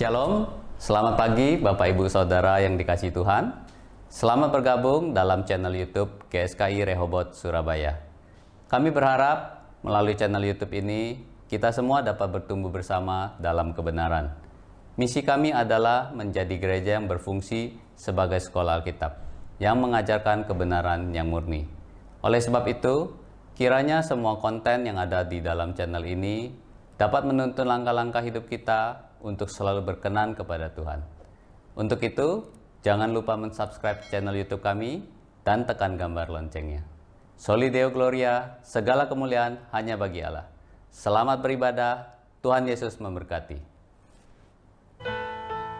Shalom, selamat pagi Bapak Ibu Saudara yang dikasihi Tuhan. Selamat bergabung dalam channel YouTube GSKI Rehoboth Surabaya. Kami berharap melalui channel YouTube ini kita semua dapat bertumbuh bersama dalam kebenaran. Misi kami adalah menjadi gereja yang berfungsi sebagai sekolah Alkitab yang mengajarkan kebenaran yang murni. Oleh sebab itu, kiranya semua konten yang ada di dalam channel ini dapat menuntun langkah-langkah hidup kita untuk selalu berkenan kepada Tuhan. Untuk itu, jangan lupa mensubscribe channel YouTube kami dan tekan gambar loncengnya. Soli Deo Gloria, segala kemuliaan hanya bagi Allah. Selamat beribadah, Tuhan Yesus memberkati.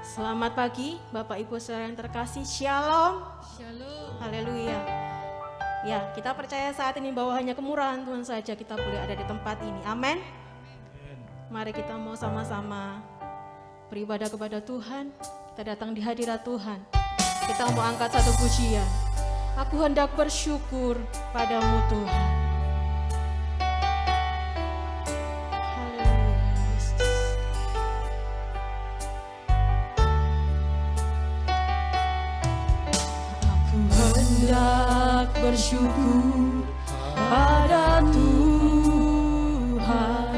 Selamat pagi Bapak Ibu Saudara yang terkasih. Shalom. Shalom. Haleluya. Ya, kita percaya saat ini bahwa hanya kemurahan Tuhan saja kita boleh ada di tempat ini. Amin. Mari kita mau sama-sama beribadah kepada Tuhan. Kita datang di hadirat Tuhan. Kita mau angkat satu pujian. Aku hendak bersyukur padamu Tuhan. Haleluya Yesus. Aku hendak bersyukur pada Tuhan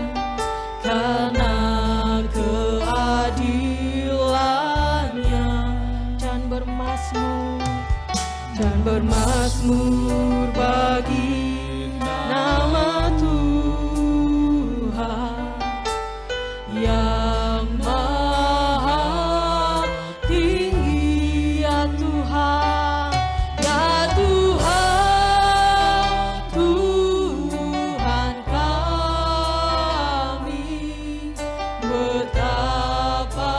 karena keadilannya dan bermazmur bagi nama Tuhan yang maha tinggi. Ya Tuhan, ya Tuhan, Tuhan kami, betapa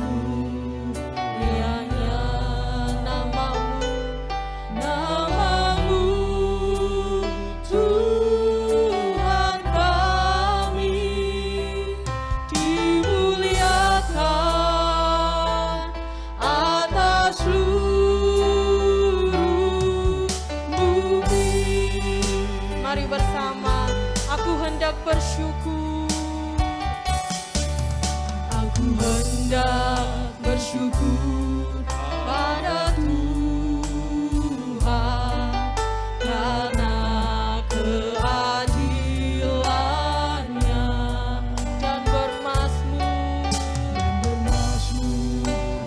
mulianya namamu, namamu Tuhan kami, dimuliakan atas seluruh bumi. Mari bersama, aku hendak bersyukur. Aku hendak bersyukur pada Tuhan karena keadilannya dan bermazmur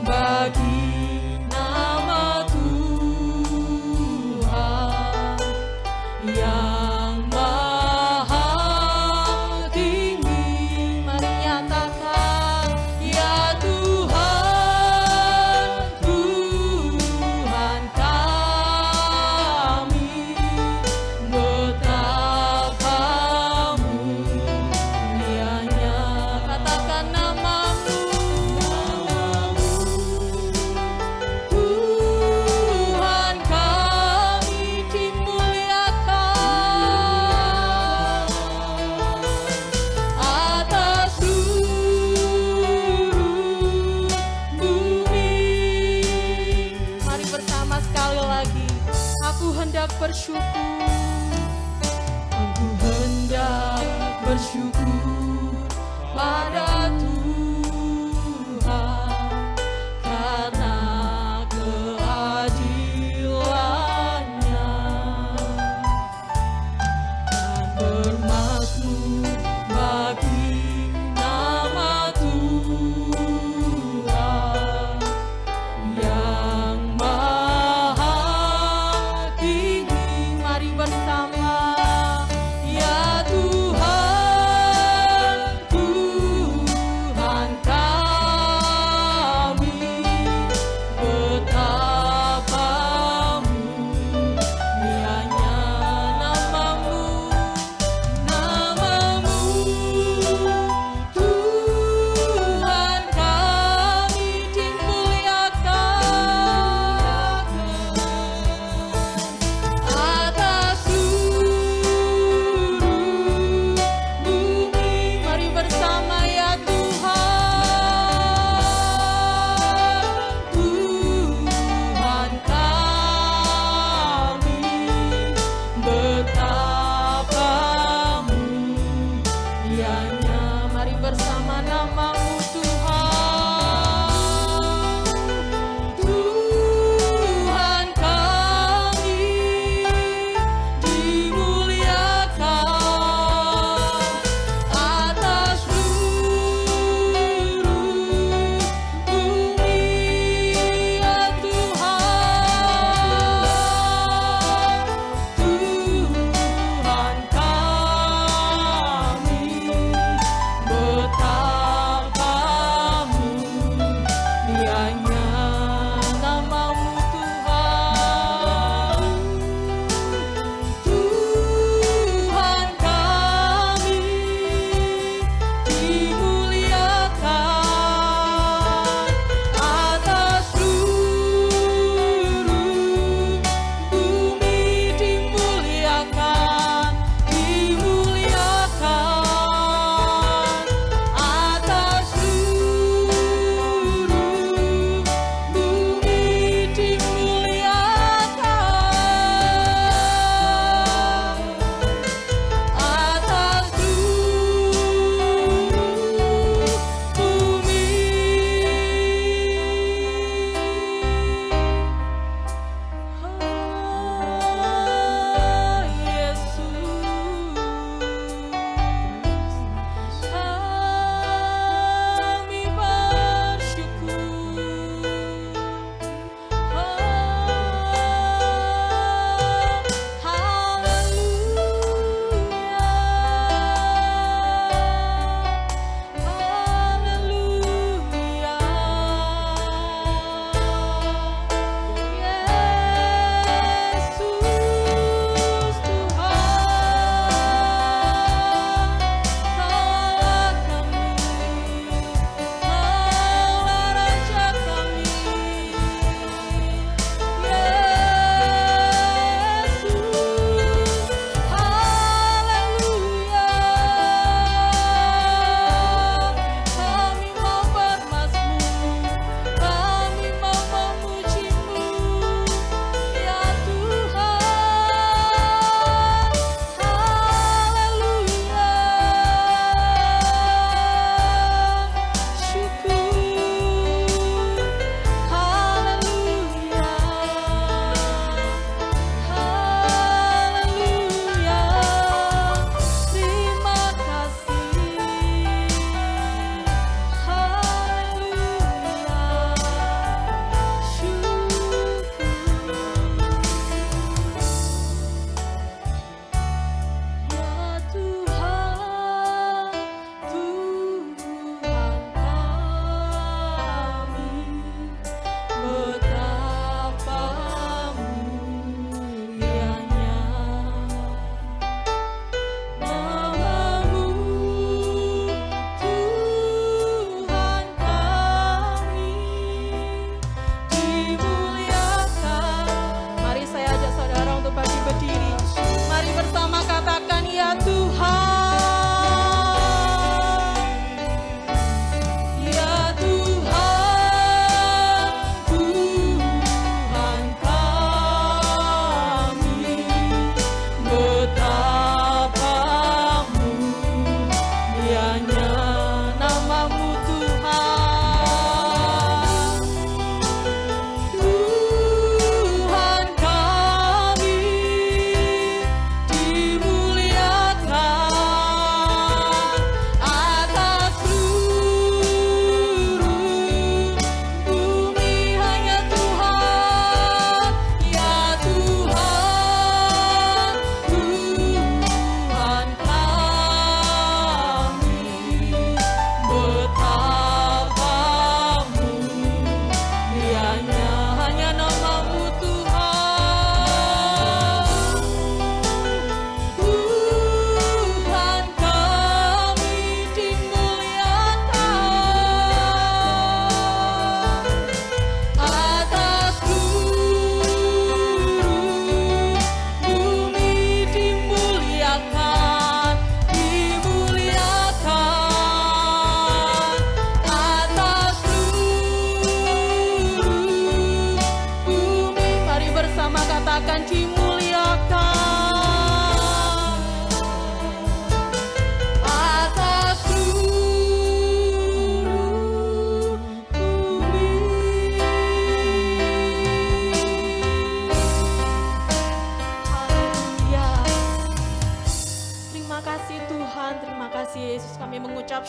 bagi nama Tuhan yang maha tinggi. Mari nyatakan, ya Tuhan, Tuhan kami, betapa mulianya. Katakan namamu, Tuhan kami, dimuliakan atas seluruh bumi. Mari bersama sekali lagi, aku hendak bersyukur. Aku hendak bersyukur pada Tuhan karena keadilannya dan bermazmur bagi nama Tuhan yang maha tinggi. Mari bersama, ya Tuhan, Tuhan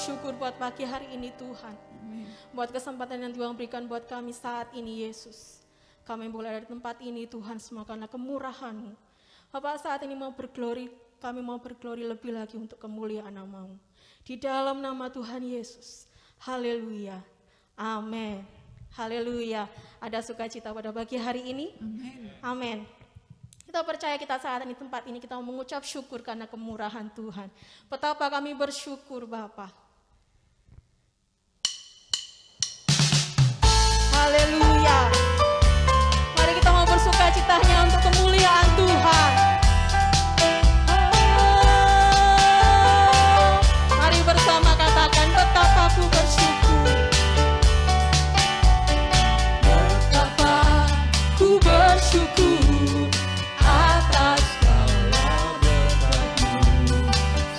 syukur buat pagi hari ini Tuhan. Buat kesempatan yang Tuhan berikan buat kami saat ini Yesus. Kami boleh ada di tempat ini Tuhan semua karena kemurahan-Mu. Bapak saat ini mau berglori, kami mau berglori lebih lagi untuk kemuliaan nama-Mu. Di dalam nama Tuhan Yesus. Haleluya. Amin. Haleluya. Ada sukacita pada pagi hari ini. Amin. Kita percaya kita saat ini tempat ini kita mengucap syukur karena kemurahan Tuhan. Betapa kami bersyukur Bapa. Haleluya. Mari kita mau bersukacitanya untuk kemuliaan Tuhan. Mari bersama katakan betapa ku bersyukur. Betapa ku bersyukur atas segala berkat-Mu.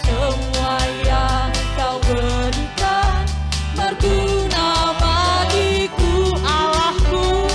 Semua yang Kau berikan berguna bagiku Allahku.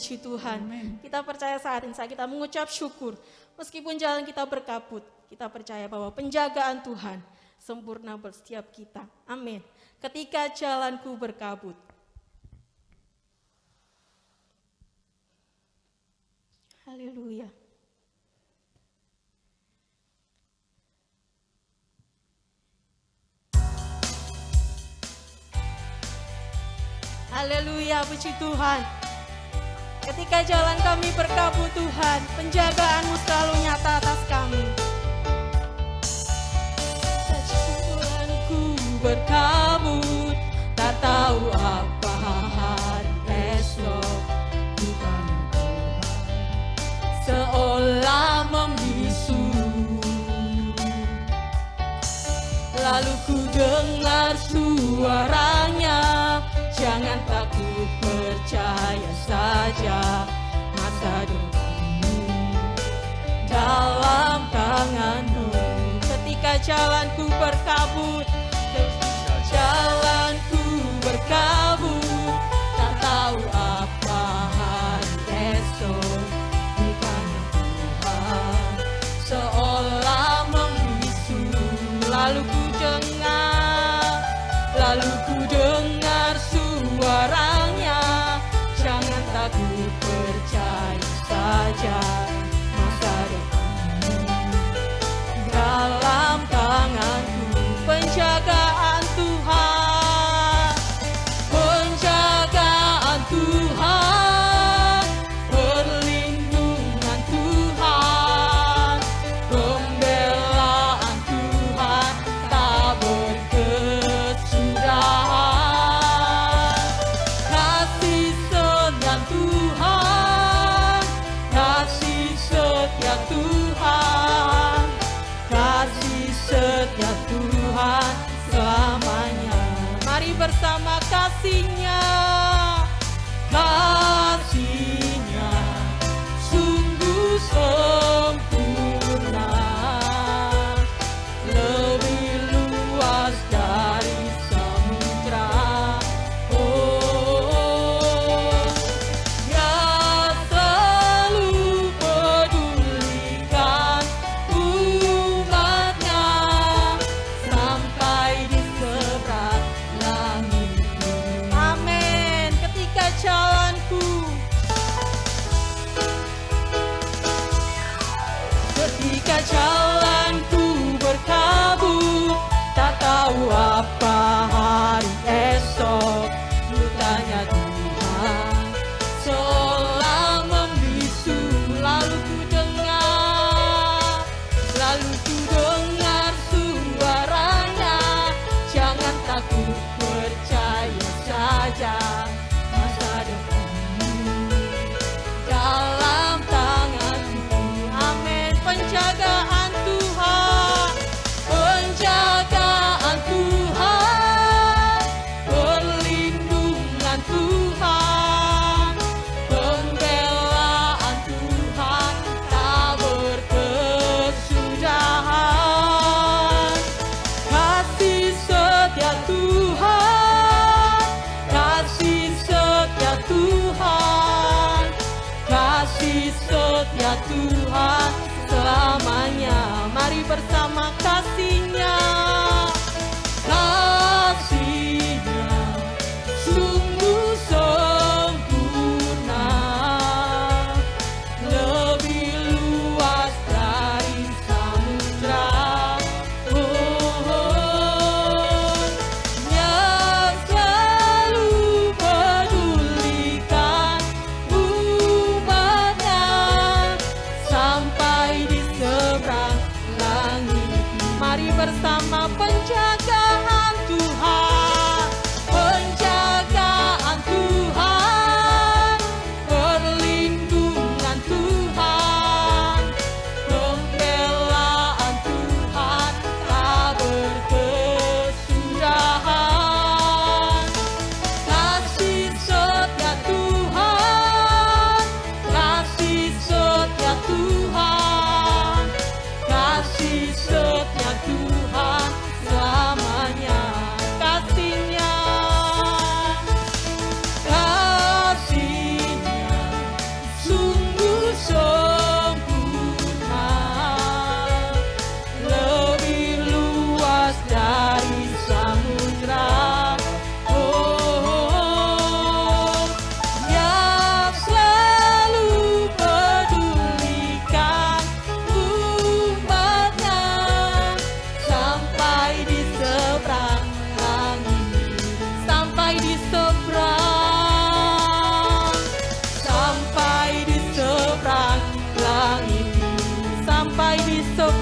puji Tuhan. Kita percaya saat ini saat kita mengucap syukur. Meskipun jalan kita berkabut, kita percaya bahwa penjagaan Tuhan sempurna buat setiap kita. Amin. Ketika jalanku berkabut. Haleluya. Haleluya, puji Tuhan. Ketika jalan kami berkabut Tuhan, penjagaan-Mu selalu nyata atas kami. Jalanku berkabut, tak tahu apa hari esok. Tuhan seolah membisu. Lalu ku dengar suaranya, jangan takut, percaya saja, masa depanmu dalam tangan-Mu. Ketika jalanku berkabut, tak tahu apa hari esok. Bukannya Tuhan seolah membisu. Lalu ku dengar suaranya, jangan takut, percaya saja, masa depanmu dalam tangan-Mu. Penjagaan Tuhan, penjagaan Tuhan, perlindungan Tuhan, pembelaan Tuhan tak berkesudahan. Kasih setia Tuhan, kasih setia Tuhan, kasih setia Tuhan selamanya. Mari bersama kasih-Nya, kasih-Nya sungguh sempurna, lebih luas dari samudra. Oh, Dia selalu pedulikan umat-Nya sampai di seberang langit. Amin. Ketika jalanku berkabut, tak tahu apa hari esok. Mutanya Tuhan seolah membisu. Lalu ku dengar suaranya, jangan takut, percaya saja, masa depanmu dalam tangan-Mu. Amin. Penjagaan Tuhan, penjagaan Tuhan, perlindungan Tuhan, pembelaan Tuhan tak berkesudahan. Kasih setia Tuhan, kasih setia Tuhan, kasih setia Tuhan selamanya. Mari bersama kasih-Nya, kasih-Nya sungguh sempurna, lebih luas dari samudra. Nya selalu pedulikan umat-Nya sampai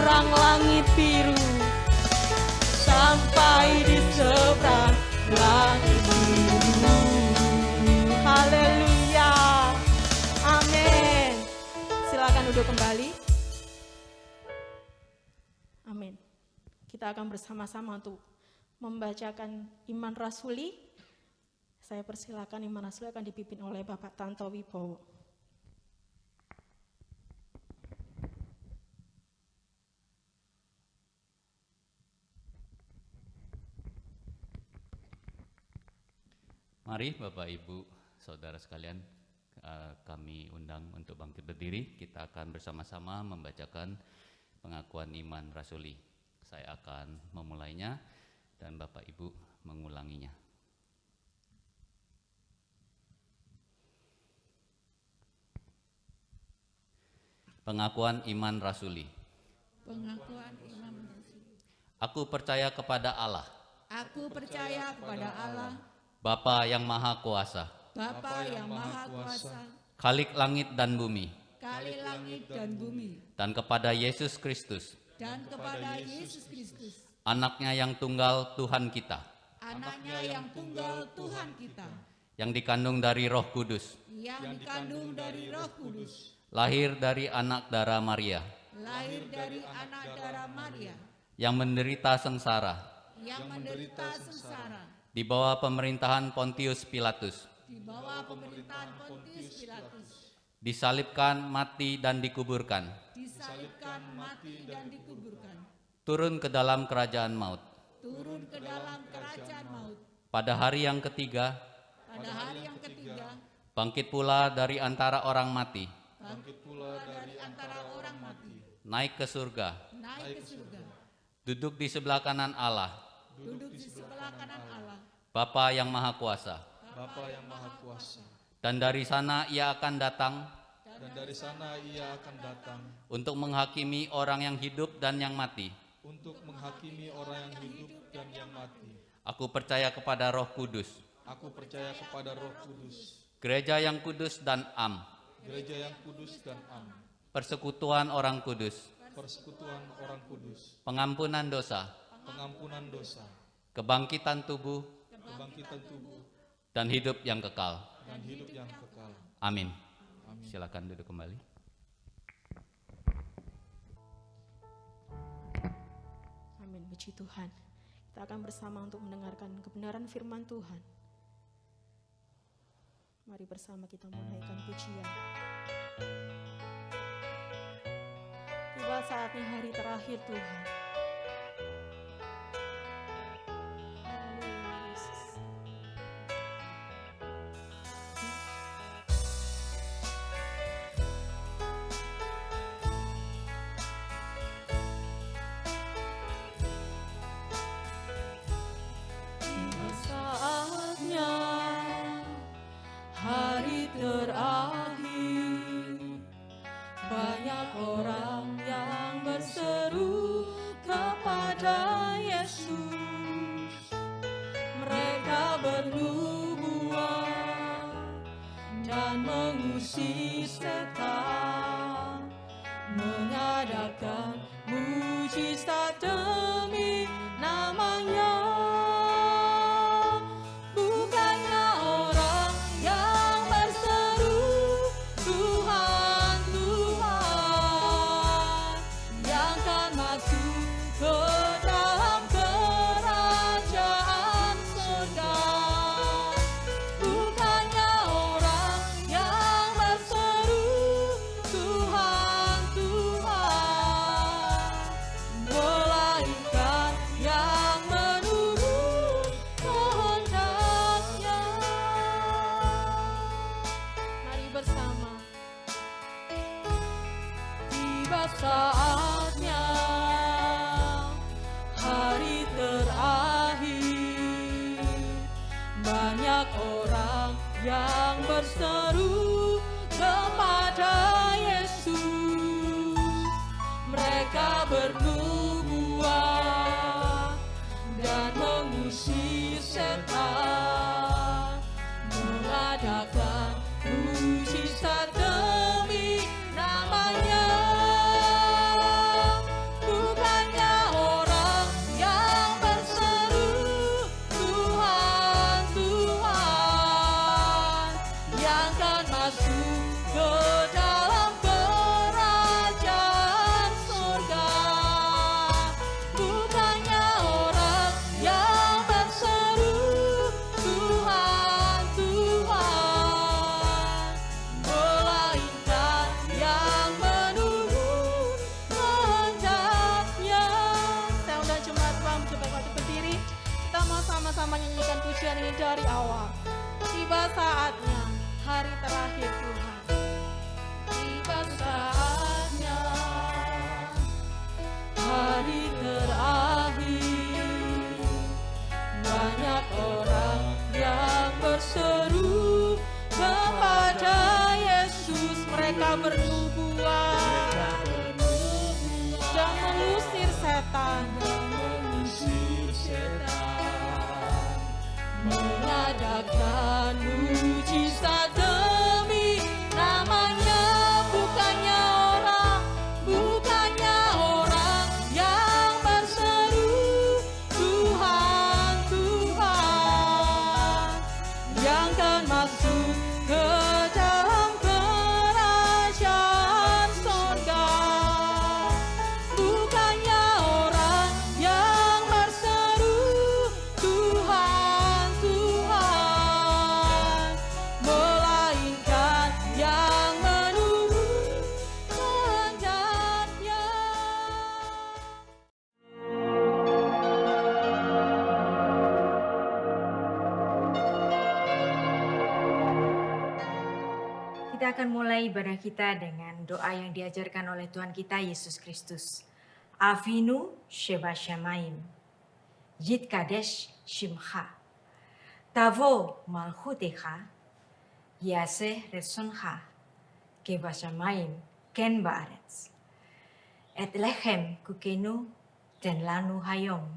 menyeberang langit biru, sampai di seberang langit biru. Haleluya, amin. Silakan duduk kembali. Amin. Kita akan bersama-sama untuk membacakan Iman Rasuli. Saya persilakan Iman Rasuli akan dipimpin oleh Bapak Tanto Wibowo. Mari Bapak Ibu Saudara sekalian, kami undang untuk bangkit berdiri. Kita akan bersama-sama membacakan pengakuan iman rasuli. Saya akan memulainya dan Bapak Ibu mengulanginya. Pengakuan iman rasuli. Pengakuan iman rasuli. Aku percaya kepada Allah, Aku percaya kepada Allah, Bapa yang Maha Kuasa, Bapa yang Maha Kuasa, Khalik langit dan bumi, Kali langit dan bumi, dan kepada Yesus Kristus, dan kepada Yesus Kristus, Anaknya yang tunggal Tuhan kita, Anaknya yang tunggal Tuhan kita, yang dikandung dari Roh Kudus, yang dikandung dari Roh Kudus, lahir dari anak darah Maria, lahir dari anak darah Maria, yang menderita sengsara, yang menderita sengsara, di bawah pemerintahan Pontius Pilatus, di bawah pemerintahan Pontius Pilatus, disalibkan, mati, dan dikuburkan, disalibkan, mati, dan dikuburkan, turun ke dalam kerajaan maut. turun ke dalam kerajaan maut. Pada hari yang ketiga, Pada hari yang ketiga, bangkit pula dari antara orang mati, bangkit pula dari antara orang mati, naik ke surga, naik ke surga, duduk di sebelah kanan Allah, duduk di sebelah kanan Allah, Bapa yang Maha Kuasa. Bapa yang Maha Kuasa, Dan dari sana ia akan datang dan dari sana ia akan datang untuk menghakimi orang yang hidup dan yang mati. untuk menghakimi orang yang hidup dan yang mati. Aku percaya kepada Roh Kudus, Aku percaya kepada Roh Kudus, gereja yang kudus dan am, gereja yang kudus dan am, persekutuan orang kudus, persekutuan orang kudus, pengampunan dosa, pengampunan dosa, kebangkitan tubuh, kebangkitan tubuh, dan hidup yang kekal. dan hidup yang kekal. Amin. Silakan duduk kembali. Amin, puji Tuhan. Kita akan bersama untuk mendengarkan kebenaran firman Tuhan. Mari bersama kita menaikkan pujian. Tiba saatnya hari terakhir Tuhan. Haleluya, Yesus. Tiba saatnya hari terakhir, banyak orang yang berseru kepada Yesus. Mereka bernubuat dan mengusir setan, mengadakan mujizat demi namanya. Bukannya orang yang berseru Tuhan, Tuhan, yang kan masuk ke dalam kerajaan surga. Bukannya orang yang berseru Tuhan, Tuhan, melainkan yang menurut kehendaknya. Mari bersama. Tiba saatnya hari terakhir, banyak orang yang berseru kepada Yesus. Mereka bernubuat dan mengusir setan, mengadakan mujizat demi namanya. dari awal. Tiba saatnya hari terakhir Tuhan. Tiba saatnya hari terakhir. Banyak orang yang berseru kepada Yesus. Mereka bernubuat dan mengusir setan. Mengadakan mujizat demi namanya. Bukannya orang yang berseru Tuhan, Tuhan, yang akan masuk ke dalam kerajaan sorga. Bukannya orang yang berseru Tuhan, Tuhan, melainkan yang menunggu kehendaknya. Kita akan mulai ibadah kita dengan doa yang diajarkan oleh Tuhan kita Yesus Kristus. Avinu Sheba Shamayim, Yit Kadesh Shimcha, Tavo Malchutecha, Yaseh Retsoncha, Keba Shamayim, Ken Baaretz. Et lechem kukenu ten lanu hayom,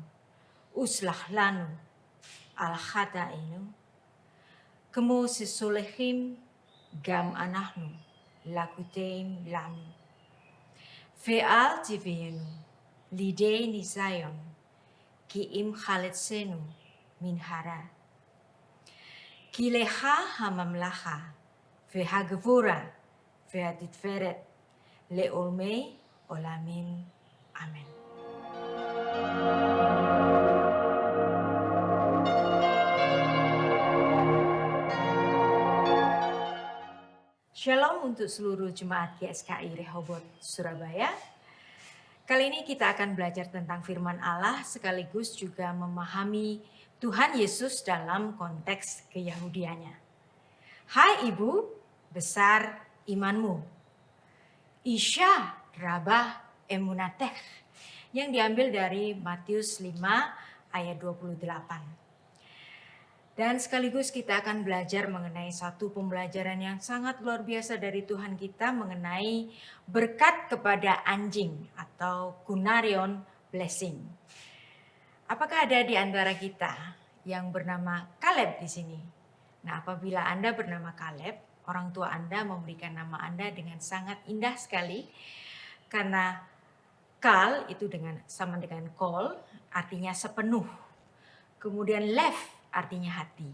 uslah lanu al chataenu, kemo sesolechim gam anahnu lakuteim lanu. Ve'al tivenu lidei nisayon ki im chaletsenu min hara. Ki lecha hamamlacha ve'hagvura ve'atitferet le'olmei olamin. Amen. Shalom untuk seluruh jemaat GSKI Rehoboth Surabaya. Kali ini kita akan belajar tentang firman Allah sekaligus juga memahami Tuhan Yesus dalam konteks keyahudiannya. Hai Ibu, besar imanmu. Isya rabah emunatech, yang diambil dari Matius 5 ayat 28. Dan sekaligus kita akan belajar mengenai satu pembelajaran yang sangat luar biasa dari Tuhan kita mengenai berkat kepada anjing atau kunarion blessing. Apakah ada di antara kita yang bernama Kaleb di sini? Nah, apabila Anda bernama Kaleb, orang tua Anda memberikan nama Anda dengan sangat indah sekali. Karena kal itu sama dengan kol, artinya sepenuh. Kemudian lev artinya hati.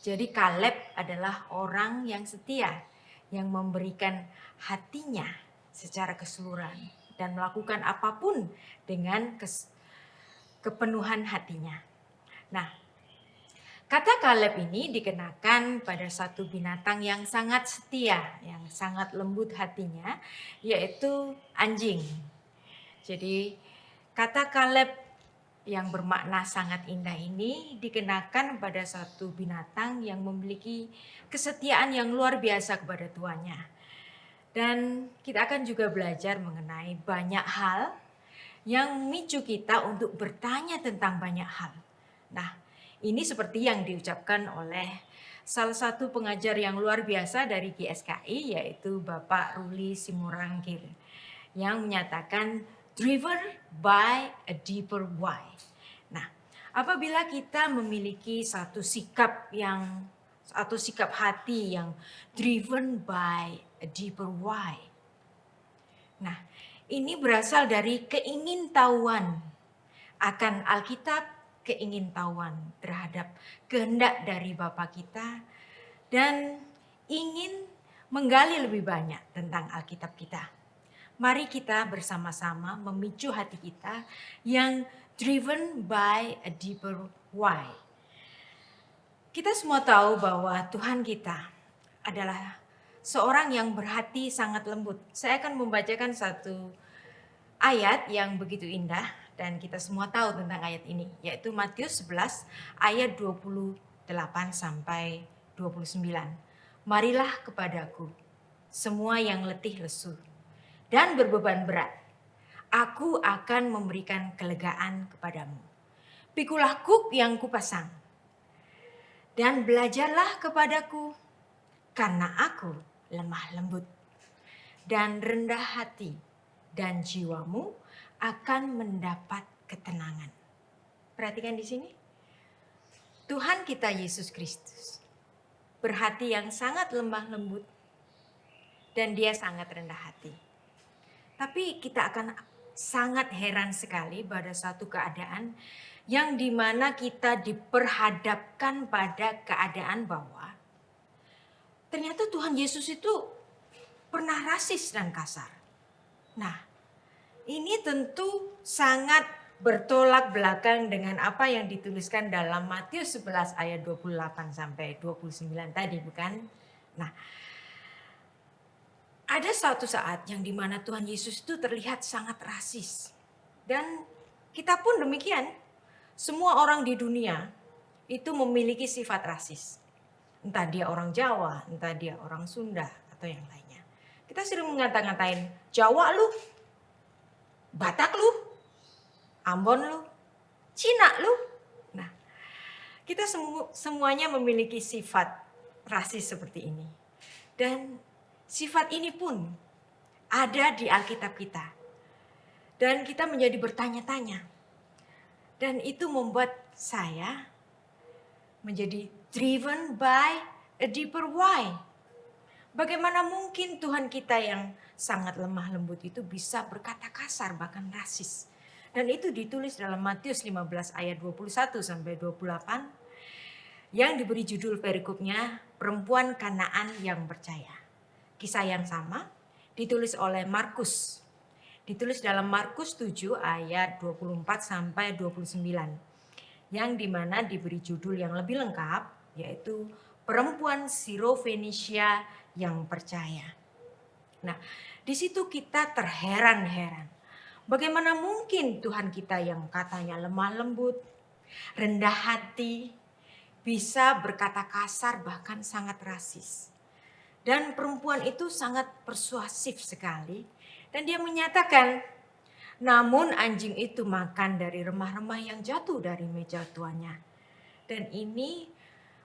Jadi Kaleb adalah orang yang setia, yang memberikan hatinya secara keseluruhan dan melakukan apapun dengan kepenuhan hatinya. Nah, kata Kaleb ini dikenakan pada satu binatang yang sangat setia, yang sangat lembut hatinya, yaitu anjing. Jadi kata Kaleb yang bermakna sangat indah ini dikenakan pada satu binatang yang memiliki kesetiaan yang luar biasa kepada tuannya. Dan kita akan juga belajar mengenai banyak hal yang memicu kita untuk bertanya tentang banyak hal. Nah, ini seperti yang diucapkan oleh salah satu pengajar yang luar biasa dari GSKI, yaitu Bapak Ruli Simorangkir, yang menyatakan driven by a deeper why. Nah, apabila kita memiliki satu sikap hati yang driven by a deeper why. Nah, ini berasal dari keingintahuan akan Alkitab, keingintahuan terhadap kehendak dari Bapa kita, dan ingin menggali lebih banyak tentang Alkitab kita. Mari kita bersama-sama memicu hati kita yang driven by a deeper why. Kita semua tahu bahwa Tuhan kita adalah seorang yang berhati sangat lembut. Saya akan membacakan satu ayat yang begitu indah dan kita semua tahu tentang ayat ini, yaitu Matius 11 ayat 27. 8 sampai 29. Marilah kepadaku, semua yang letih lesu dan berbeban berat. Aku akan memberikan kelegaan kepadamu. Pikulah kuk yang kupasang dan belajarlah kepadaku, karena aku lemah lembut dan rendah hati, dan jiwamu akan mendapat ketenangan. Perhatikan di sini. Tuhan kita Yesus Kristus berhati yang sangat lemah lembut dan dia sangat rendah hati. Tapi kita akan sangat heran sekali pada satu keadaan yang dimana kita diperhadapkan pada keadaan bahwa ternyata Tuhan Yesus itu pernah rasis dan kasar. Nah, ini tentu sangat bertolak belakang dengan apa yang dituliskan dalam Matius 11 ayat 28 sampai 29 tadi, bukan? Nah, ada suatu saat yang dimana Tuhan Yesus itu terlihat sangat rasis. Dan kita pun demikian. Semua orang di dunia itu memiliki sifat rasis. Entah dia orang Jawa, entah dia orang Sunda, atau yang lainnya. Kita sering ngata-ngatain, Jawa lu, Batak lu, Ambon lu, Cina lu. Nah, kita semuanya memiliki sifat rasis seperti ini. Dan sifat ini pun ada di Alkitab kita. Dan kita menjadi bertanya-tanya. Dan itu membuat saya menjadi driven by a deeper why. Bagaimana mungkin Tuhan kita yang sangat lemah lembut itu bisa berkata kasar bahkan rasis. Dan itu ditulis dalam Matius 15 ayat 21 sampai 28 yang diberi judul perikopnya Perempuan Kanaan yang Percaya. Kisah yang sama ditulis oleh Markus. Ditulis dalam Markus 7 ayat 24 sampai 29. Yang dimana diberi judul yang lebih lengkap yaitu Perempuan Sirofenisia yang Percaya. Nah, di situ kita terheran-heran. Bagaimana mungkin Tuhan kita yang katanya lemah lembut, rendah hati, bisa berkata kasar bahkan sangat rasis. Dan perempuan itu sangat persuasif sekali. Dan dia menyatakan, namun anjing itu makan dari remah-remah yang jatuh dari meja tuannya. Dan ini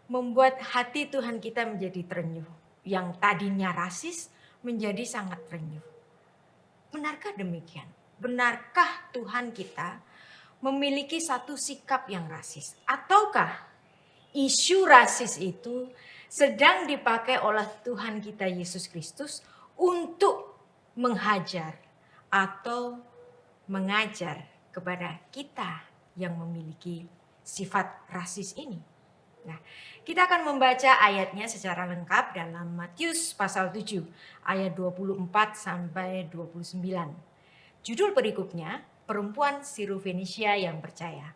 membuat hati Tuhan kita menjadi terenyuh. Yang tadinya rasis menjadi sangat terenyuh. Benarkah demikian? Benarkah Tuhan kita memiliki satu sikap yang rasis? Ataukah isu rasis itu sedang dipakai oleh Tuhan kita Yesus Kristus untuk menghajar atau mengajar kepada kita yang memiliki sifat rasis ini? Nah, kita akan membaca ayatnya secara lengkap dalam Matius pasal 7 ayat 24 sampai 29. Judul perikopnya, Perempuan Sirofenisia yang Percaya.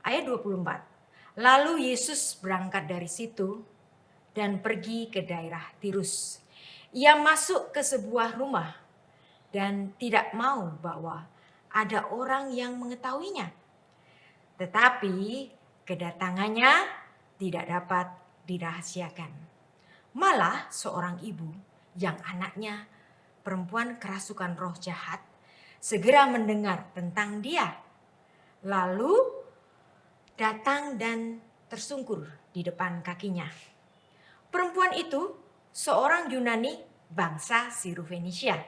Ayat 24. Lalu Yesus berangkat dari situ dan pergi ke daerah Tirus. Ia masuk ke sebuah rumah dan tidak mau bahwa ada orang yang mengetahuinya. Tetapi kedatangannya tidak dapat dirahasiakan. Malah seorang ibu yang anaknya perempuan kerasukan roh jahat segera mendengar tentang dia. Lalu datang dan tersungkur di depan kakinya. Perempuan itu seorang Yunani bangsa Sirofenisia.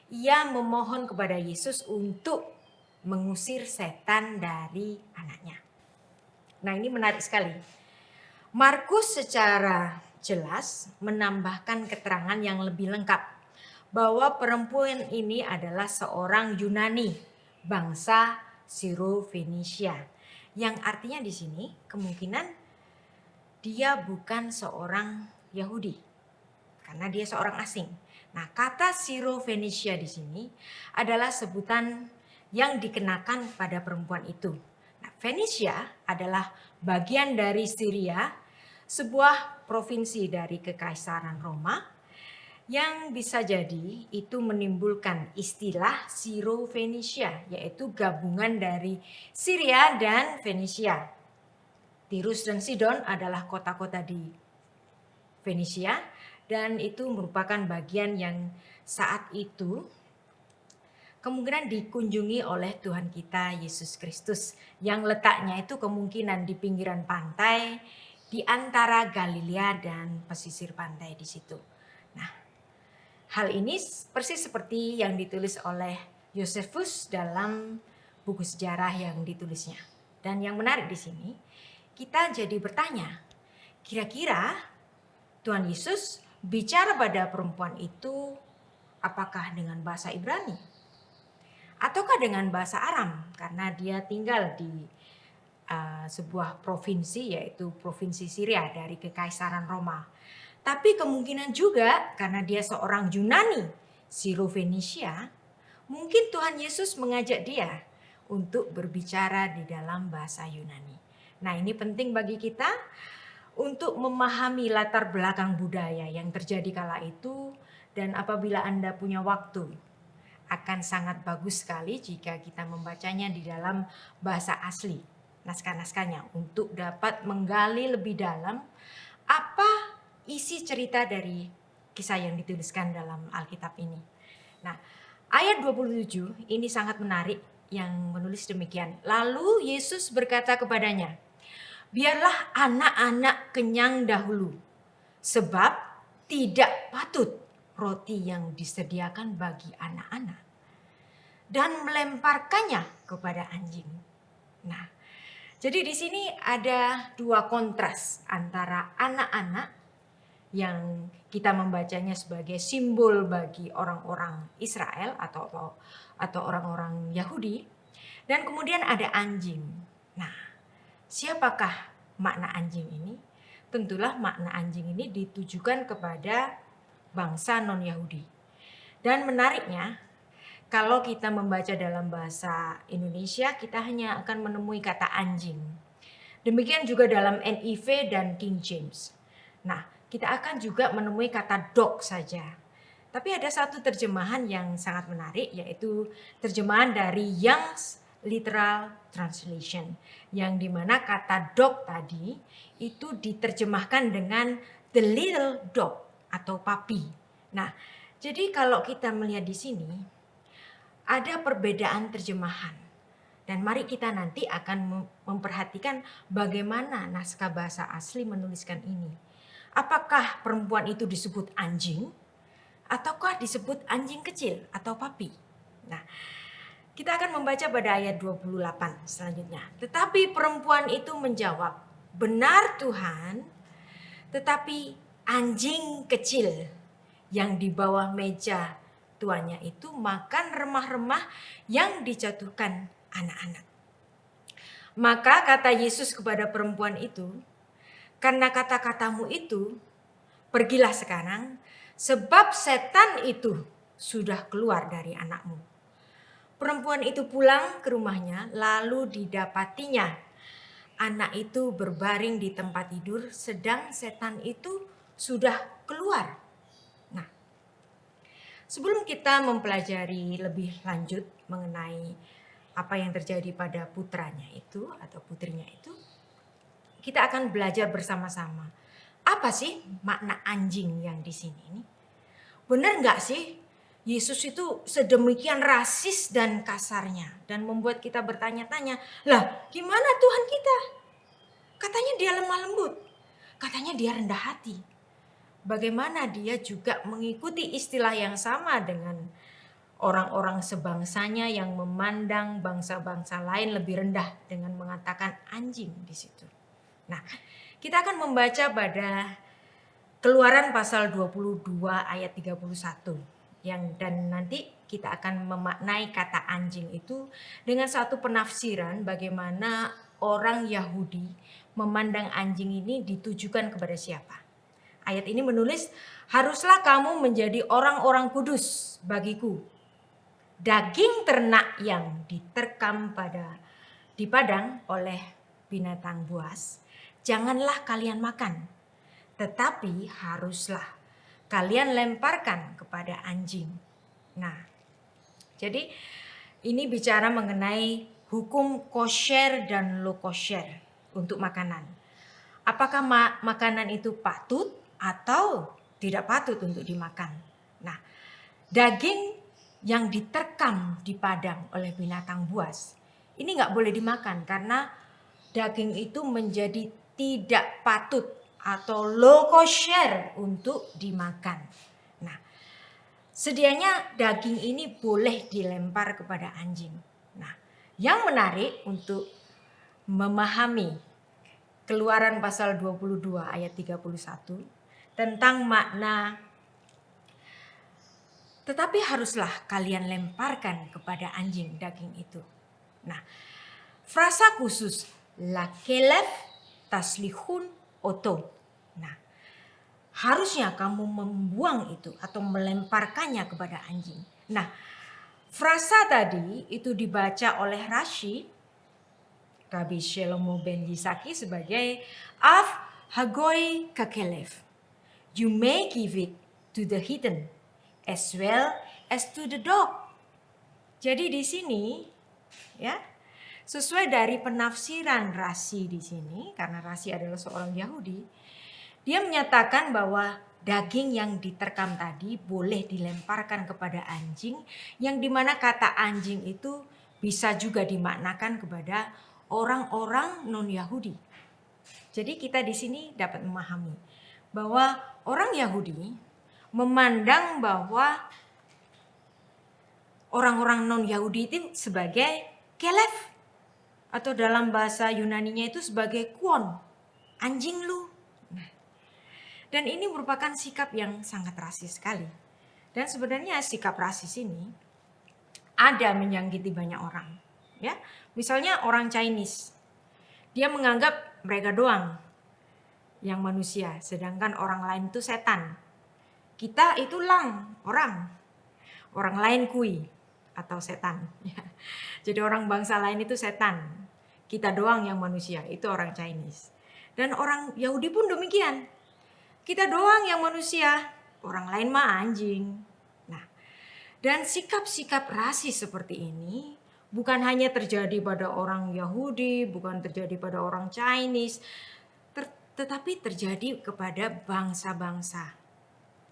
Ia memohon kepada Yesus untuk mengusir setan dari anaknya. Nah, ini menarik sekali. Markus secara jelas menambahkan keterangan yang lebih lengkap bahwa perempuan ini adalah seorang Yunani bangsa Sirofenisia, yang artinya di sini kemungkinan dia bukan seorang Yahudi karena dia seorang asing. Nah, kata Sirofenisia di sini adalah sebutan yang dikenakan pada perempuan itu. Nah, Fenisia adalah bagian dari Syria, sebuah provinsi dari Kekaisaran Roma yang bisa jadi itu menimbulkan istilah Sirofenisia, yaitu gabungan dari Syria dan Fenisia. Tirus dan Sidon adalah kota-kota di Fenisia, dan itu merupakan bagian yang saat itu kemungkinan dikunjungi oleh Tuhan kita Yesus Kristus, yang letaknya itu kemungkinan di pinggiran pantai di antara Galilea dan pesisir pantai di situ. Nah, hal ini persis seperti yang ditulis oleh Josephus dalam buku sejarah yang ditulisnya. Dan yang menarik di sini, kita jadi bertanya, kira-kira Tuhan Yesus bicara pada perempuan itu apakah dengan bahasa Ibrani? Ataukah dengan bahasa Aram, karena dia tinggal di sebuah provinsi, yaitu provinsi Syria dari Kekaisaran Roma. Tapi kemungkinan juga karena dia seorang Yunani, Siro-Fenisia, mungkin Tuhan Yesus mengajak dia untuk berbicara di dalam bahasa Yunani. Nah, ini penting bagi kita untuk memahami latar belakang budaya yang terjadi kala itu, dan apabila Anda punya waktu, akan sangat bagus sekali jika kita membacanya di dalam bahasa asli, naskah-naskahnya, untuk dapat menggali lebih dalam apa isi cerita dari kisah yang dituliskan dalam Alkitab ini. Nah, ayat 27 ini sangat menarik yang menulis demikian. Lalu Yesus berkata kepadanya, biarlah anak-anak kenyang dahulu, sebab tidak patut roti yang disediakan bagi anak-anak dan melemparkannya kepada anjing. Nah, jadi di sini ada dua kontras antara anak-anak yang kita membacanya sebagai simbol bagi orang-orang Israel atau orang-orang Yahudi, dan kemudian ada anjing. Nah, siapakah makna anjing ini? Tentulah makna anjing ini ditujukan kepada bangsa non-Yahudi. Dan menariknya, kalau kita membaca dalam bahasa Indonesia, kita hanya akan menemui kata anjing. Demikian juga dalam NIV dan King James. Nah, kita akan juga menemui kata dog saja. Tapi ada satu terjemahan yang sangat menarik, yaitu terjemahan dari Young's Literal Translation, yang dimana kata dog tadi itu diterjemahkan dengan the little dog atau papi. Nah, jadi kalau kita melihat di sini ada perbedaan terjemahan. Dan mari kita nanti akan memperhatikan bagaimana naskah bahasa asli menuliskan ini. Apakah perempuan itu disebut anjing ataukah disebut anjing kecil atau papi? Nah, kita akan membaca pada ayat 28 selanjutnya. Tetapi perempuan itu menjawab, benar Tuhan, tetapi anjing kecil yang di bawah meja tuannya itu makan remah-remah yang dijatuhkan anak-anak. Maka kata Yesus kepada perempuan itu, karena kata-katamu itu, pergilah sekarang, sebab setan itu sudah keluar dari anakmu. Perempuan itu pulang ke rumahnya, lalu didapatinya anak itu berbaring di tempat tidur, sedang setan itu sudah keluar. Nah, sebelum kita mempelajari lebih lanjut mengenai apa yang terjadi pada putranya itu atau putrinya itu, kita akan belajar bersama-sama. Apa sih makna anjing yang di sini ini? Benar nggak sih Yesus itu sedemikian rasis dan kasarnya dan membuat kita bertanya-tanya, lah gimana Tuhan kita? Katanya dia lemah lembut, katanya dia rendah hati. Bagaimana dia juga mengikuti istilah yang sama dengan orang-orang sebangsanya yang memandang bangsa-bangsa lain lebih rendah dengan mengatakan anjing di situ. Nah, kita akan membaca pada Keluaran pasal 22 ayat 31 dan nanti kita akan memaknai kata anjing itu dengan satu penafsiran bagaimana orang Yahudi memandang anjing ini ditujukan kepada siapa. Ayat ini menulis, haruslah kamu menjadi orang-orang kudus bagiku. Daging ternak yang diterkam di padang oleh binatang buas, janganlah kalian makan. Tetapi haruslah kalian lemparkan kepada anjing. Nah, jadi ini bicara mengenai hukum kosher dan lo kosher untuk makanan. apakah makanan itu patut atau tidak patut untuk dimakan. Nah, daging yang diterkam di padang oleh binatang buas ini nggak boleh dimakan karena daging itu menjadi tidak patut atau low kosher untuk dimakan. Nah, sedianya daging ini boleh dilempar kepada anjing. Nah, yang menarik untuk memahami Keluaran pasal 22 ayat 31 tentang makna tetapi haruslah kalian lemparkan kepada anjing daging itu. Nah, frasa khusus la kelef taslihun oto. Nah, harusnya kamu membuang itu atau melemparkannya kepada anjing. Nah, frasa tadi itu dibaca oleh Rabbi Shelomo ben Yisaki sebagai Av Hagoi Kakelef. You may give it to the hidden as well as to the dog. Jadi di sini ya, sesuai dari penafsiran Rashi di sini, karena Rashi adalah seorang Yahudi, dia menyatakan bahwa daging yang diterkam tadi boleh dilemparkan kepada anjing, yang dimana kata anjing itu bisa juga dimaknakan kepada orang-orang non-Yahudi. Jadi kita di sini dapat memahami bahwa orang Yahudi memandang bahwa orang-orang non-Yahudi itu sebagai kelef, atau dalam bahasa Yunaninya itu sebagai kuon, anjing lu. Nah, dan ini merupakan sikap yang sangat rasis sekali. Dan sebenarnya sikap rasis ini ada menyakiti banyak orang. Ya, misalnya orang Chinese, dia menganggap mereka doang yang manusia, sedangkan orang lain itu setan. Kita itu orang lain kui atau setan. Jadi orang bangsa lain itu setan, kita doang yang manusia, itu orang Chinese. Dan orang Yahudi pun demikian, kita doang yang manusia, orang lain mah anjing. Nah, dan sikap-sikap rasis seperti ini bukan hanya terjadi pada orang Yahudi, bukan terjadi pada orang Chinese, tetapi terjadi kepada bangsa-bangsa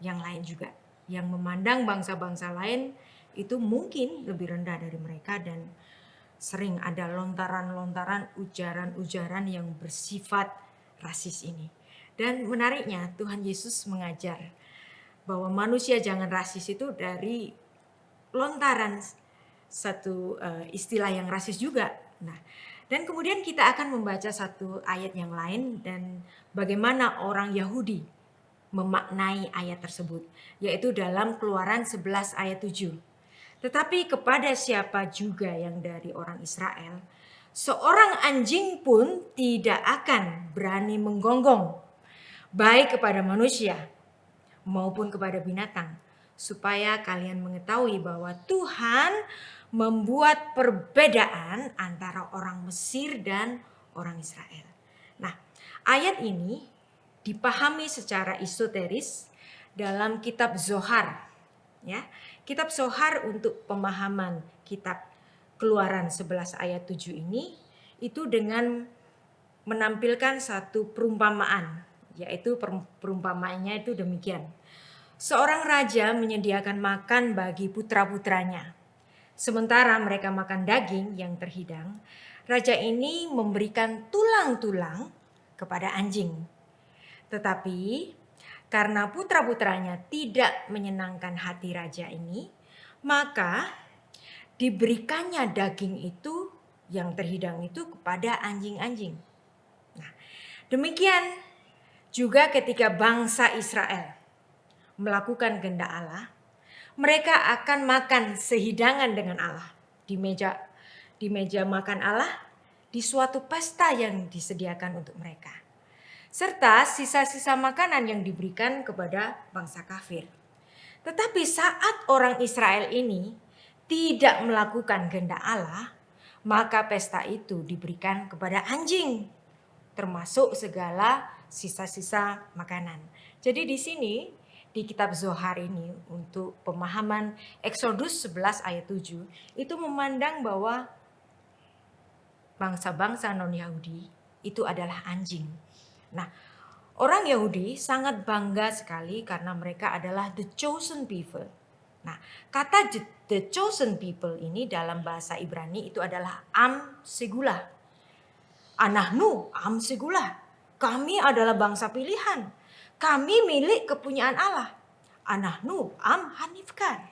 yang lain juga, yang memandang bangsa-bangsa lain itu mungkin lebih rendah dari mereka, dan sering ada lontaran-lontaran ujaran-ujaran yang bersifat rasis ini. Dan menariknya Tuhan Yesus mengajar bahwa manusia jangan rasis itu dari lontaran satu istilah yang rasis juga. Nah, dan kemudian kita akan membaca satu ayat yang lain dan bagaimana orang Yahudi memaknai ayat tersebut, yaitu dalam Keluaran 11 ayat 7. Tetapi kepada siapa juga yang dari orang Israel, seorang anjing pun tidak akan berani menggonggong, baik kepada manusia maupun kepada binatang, supaya kalian mengetahui bahwa Tuhan membuat perbedaan antara orang Mesir dan orang Israel. Nah, ayat ini dipahami secara esoteris dalam kitab Zohar. Ya, kitab Zohar untuk pemahaman kitab Keluaran 11 ayat 7 ini itu dengan menampilkan satu perumpamaan, yaitu perumpamaannya itu demikian. Seorang raja menyediakan makan bagi putra-putranya. Sementara mereka makan daging yang terhidang, raja ini memberikan tulang-tulang kepada anjing. Tetapi karena putra-putranya tidak menyenangkan hati raja ini, maka diberikannya daging itu yang terhidang itu kepada anjing-anjing. Nah, demikian juga ketika bangsa Israel melakukan kehendak Allah, mereka akan makan sehidangan dengan Allah di meja makan Allah, di suatu pesta yang disediakan untuk mereka, serta sisa-sisa makanan yang diberikan kepada bangsa kafir. Tetapi saat orang Israel ini tidak melakukan kehendak Allah, maka pesta itu diberikan kepada anjing, termasuk segala sisa-sisa makanan. Jadi di sini di kitab Zohar ini untuk pemahaman Exodus 11 ayat 7 itu memandang bahwa bangsa-bangsa non-Yahudi itu adalah anjing. Nah, orang Yahudi sangat bangga sekali karena mereka adalah the chosen people. Nah, kata the chosen people ini dalam bahasa Ibrani itu adalah am segulah. Anahnu am segulah. Kami adalah bangsa pilihan. Kami milik kepunyaan Allah. Anahnu am hanifkar.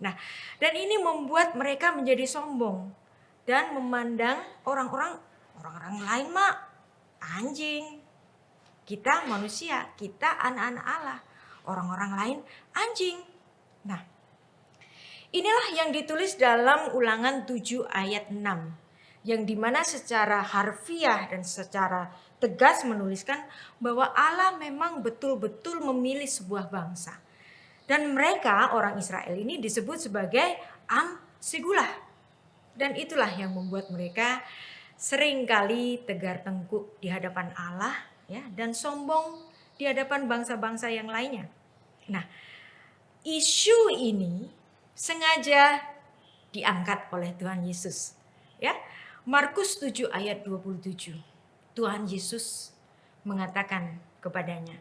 Nah, dan ini membuat mereka menjadi sombong dan memandang orang-orang lain mah anjing. Kita manusia, kita anak-anak Allah. Orang-orang lain anjing. Nah, inilah yang ditulis dalam Ulangan 7 ayat 6. Yang dimana secara harfiah dan secara tegas menuliskan bahwa Allah memang betul-betul memilih sebuah bangsa. Dan mereka, orang Israel ini disebut sebagai am segulah. Dan itulah yang membuat mereka seringkali tegar tengkuk di hadapan Allah, ya, dan sombong di hadapan bangsa-bangsa yang lainnya. Nah, isu ini sengaja diangkat oleh Tuhan Yesus, ya. Markus 7 ayat 27. Tuhan Yesus mengatakan kepadanya,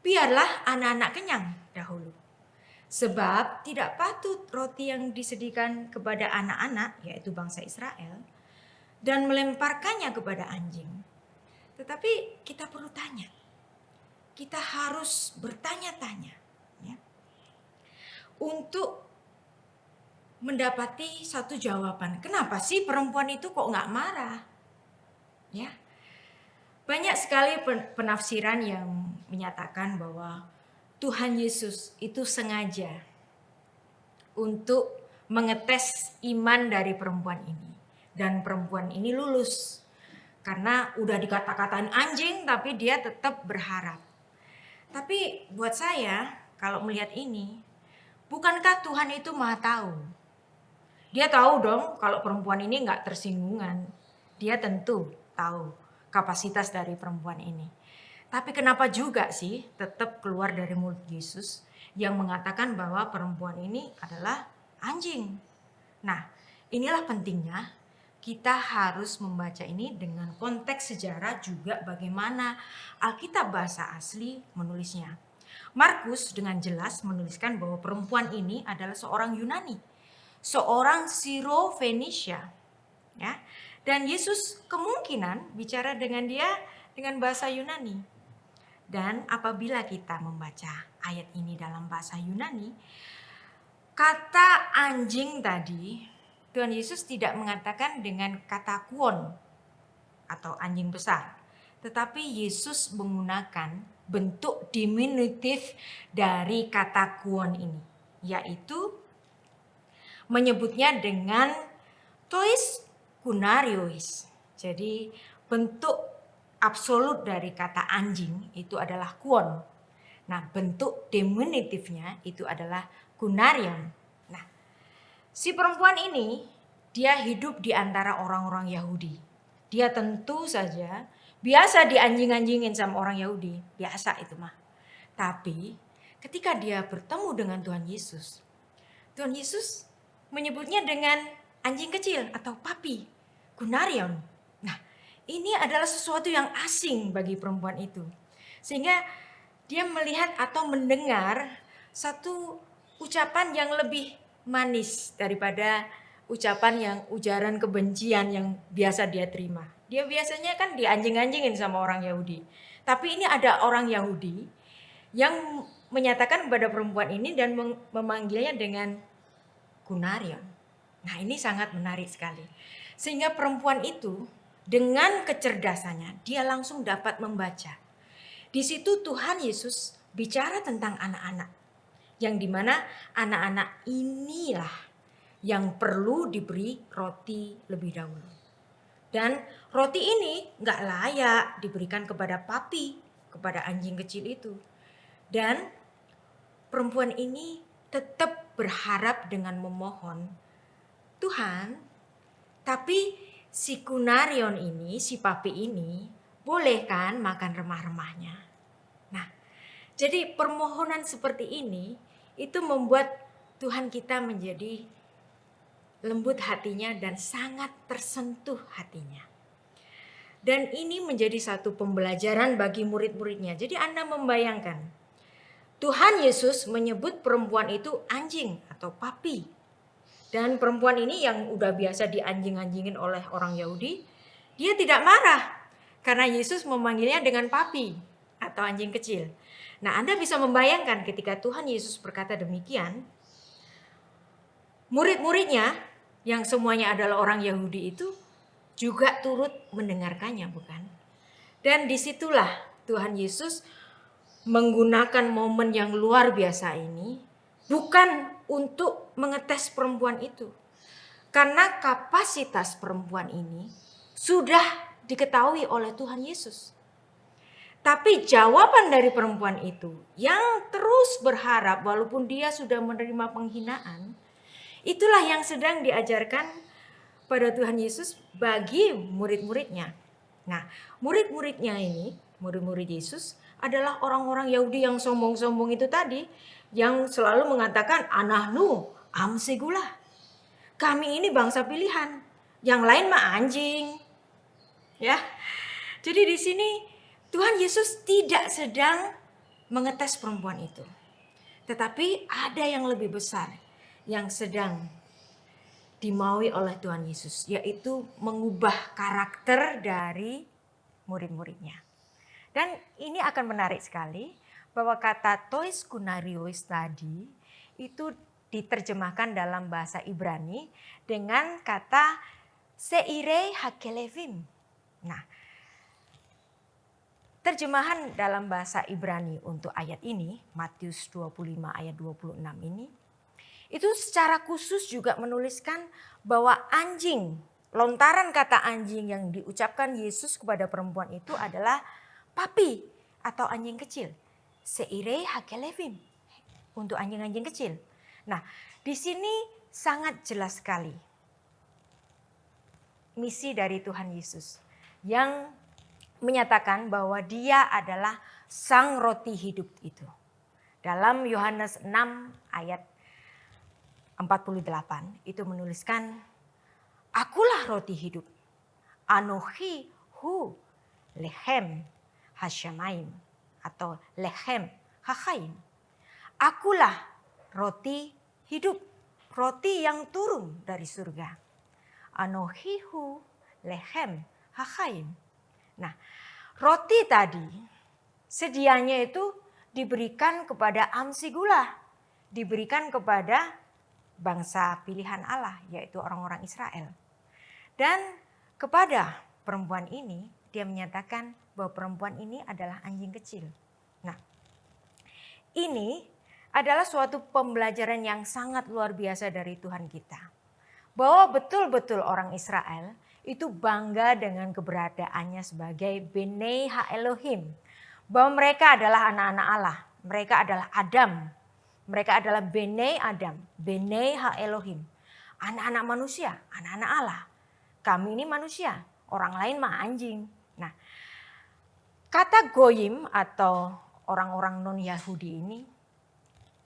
"Biarlah anak-anak kenyang dahulu. Sebab tidak patut roti yang disediakan kepada anak-anak, yaitu bangsa Israel, dan melemparkannya kepada anjing." Tetapi kita perlu tanya. Kita harus bertanya-tanya, ya, untuk mendapati satu jawaban. Kenapa sih perempuan itu kok nggak marah? Ya, banyak sekali penafsiran yang menyatakan bahwa Tuhan Yesus itu sengaja untuk mengetes iman dari perempuan ini. Dan perempuan ini lulus. Karena udah dikata-katain anjing tapi dia tetap berharap. Tapi buat saya kalau melihat ini, bukankah Tuhan itu maha tahu? Dia tahu dong kalau perempuan ini nggak tersinggungan. Dia tentu tahu kapasitas dari perempuan ini. Tapi kenapa juga sih tetap keluar dari mulut Yesus yang mengatakan bahwa perempuan ini adalah anjing? Nah, inilah pentingnya kita harus membaca ini dengan konteks sejarah juga bagaimana Alkitab bahasa asli menulisnya. Markus dengan jelas menuliskan bahwa perempuan ini adalah seorang Yunani, seorang Siro-Fenisia, ya. Dan Yesus kemungkinan bicara dengan dia dengan bahasa Yunani. Dan apabila kita membaca ayat ini dalam bahasa Yunani, kata anjing tadi Tuhan Yesus tidak mengatakan dengan kata kuon atau anjing besar, tetapi Yesus menggunakan bentuk diminutif dari kata kuon ini, yaitu menyebutnya dengan tois kunariois. Jadi bentuk absolut dari kata anjing itu adalah kuon. Nah, bentuk diminutifnya itu adalah kunarion. Nah, si perempuan ini dia hidup di antara orang-orang Yahudi. Dia tentu saja biasa dianjing-anjingin sama orang Yahudi, biasa itu mah. Tapi ketika dia bertemu dengan Tuhan Yesus menyebutnya dengan anjing kecil atau papi, kunarion. Nah, ini adalah sesuatu yang asing bagi perempuan itu. Sehingga dia melihat atau mendengar satu ucapan yang lebih manis daripada ujaran kebencian yang biasa dia terima. Dia biasanya kan dianjing-anjingin sama orang Yahudi. Tapi ini ada orang Yahudi yang menyatakan kepada perempuan ini dan memanggilnya dengan kunarion. Nah, ini sangat menarik sekali. Sehingga perempuan itu dengan kecerdasannya dia langsung dapat membaca. Di situ Tuhan Yesus bicara tentang anak-anak. Yang dimana anak-anak inilah yang perlu diberi roti lebih dahulu. Dan roti ini gak layak diberikan kepada papi, kepada anjing kecil itu. Dan perempuan ini tetap berharap dengan memohon, Tuhan, tapi si kunarion ini, si papi ini, boleh kan makan remah-remahnya? Nah, jadi permohonan seperti ini, itu membuat Tuhan kita menjadi lembut hatinya dan sangat tersentuh hatinya. Dan ini menjadi satu pembelajaran bagi murid-muridnya. Jadi Anda membayangkan, Tuhan Yesus menyebut perempuan itu anjing atau papi. Dan perempuan ini yang udah biasa dianjing-anjingin oleh orang Yahudi, dia tidak marah karena Yesus memanggilnya dengan papi atau anjing kecil. Nah, Anda bisa membayangkan ketika Tuhan Yesus berkata demikian, murid-muridnya yang semuanya adalah orang Yahudi itu juga turut mendengarkannya, bukan? Dan disitulah Tuhan Yesus menggunakan momen yang luar biasa ini bukan untuk mengetes perempuan itu. Karena kapasitas perempuan ini sudah diketahui oleh Tuhan Yesus. Tapi jawaban dari perempuan itu yang terus berharap walaupun dia sudah menerima penghinaan, itulah yang sedang diajarkan pada Tuhan Yesus bagi murid-muridnya. Nah, murid-muridnya ini, murid-murid Yesus adalah orang-orang Yahudi yang sombong-sombong itu tadi, yang selalu mengatakan anahnu am segulah. Kami ini bangsa pilihan, yang lain mah anjing. Ya. Jadi di sini Tuhan Yesus tidak sedang mengetes perempuan itu. Tetapi ada yang lebih besar yang sedang dimaui oleh Tuhan Yesus, yaitu mengubah karakter dari murid-muridnya. Dan ini akan menarik sekali bahwa kata tois kunarios tadi itu diterjemahkan dalam bahasa Ibrani dengan kata seirei hakelevim. Nah, terjemahan dalam bahasa Ibrani untuk ayat ini, Matius 25 ayat 26 ini, itu secara khusus juga menuliskan bahwa anjing, lontaran kata anjing yang diucapkan Yesus kepada perempuan itu adalah papi atau anjing kecil. Seirei hakelevim, untuk anjing-anjing kecil. Nah, di sini sangat jelas sekali misi dari Tuhan Yesus yang menyatakan bahwa dia adalah sang roti hidup itu. Dalam Yohanes 6 ayat 48 itu menuliskan, akulah roti hidup. Anohi hu lehem hasyamaim atau lehem hachaim. Akulah roti hidup, roti yang turun dari surga. Anohi hu lehem hachaim. Nah, roti tadi sedianya itu diberikan kepada amsigula, diberikan kepada bangsa pilihan Allah, yaitu orang-orang Israel. Dan kepada perempuan ini, dia menyatakan bahwa perempuan ini adalah anjing kecil. Nah, ini adalah suatu pembelajaran yang sangat luar biasa dari Tuhan kita. Bahwa betul-betul orang Israel itu bangga dengan keberadaannya sebagai Benei Ha-Elohim. Bahwa mereka adalah anak-anak Allah, mereka adalah Adam. Mereka adalah Benei Adam, Benei Ha-Elohim. Anak-anak manusia, anak-anak Allah. Kami ini manusia, orang lain mah anjing. Nah, kata goyim atau orang-orang non-Yahudi ini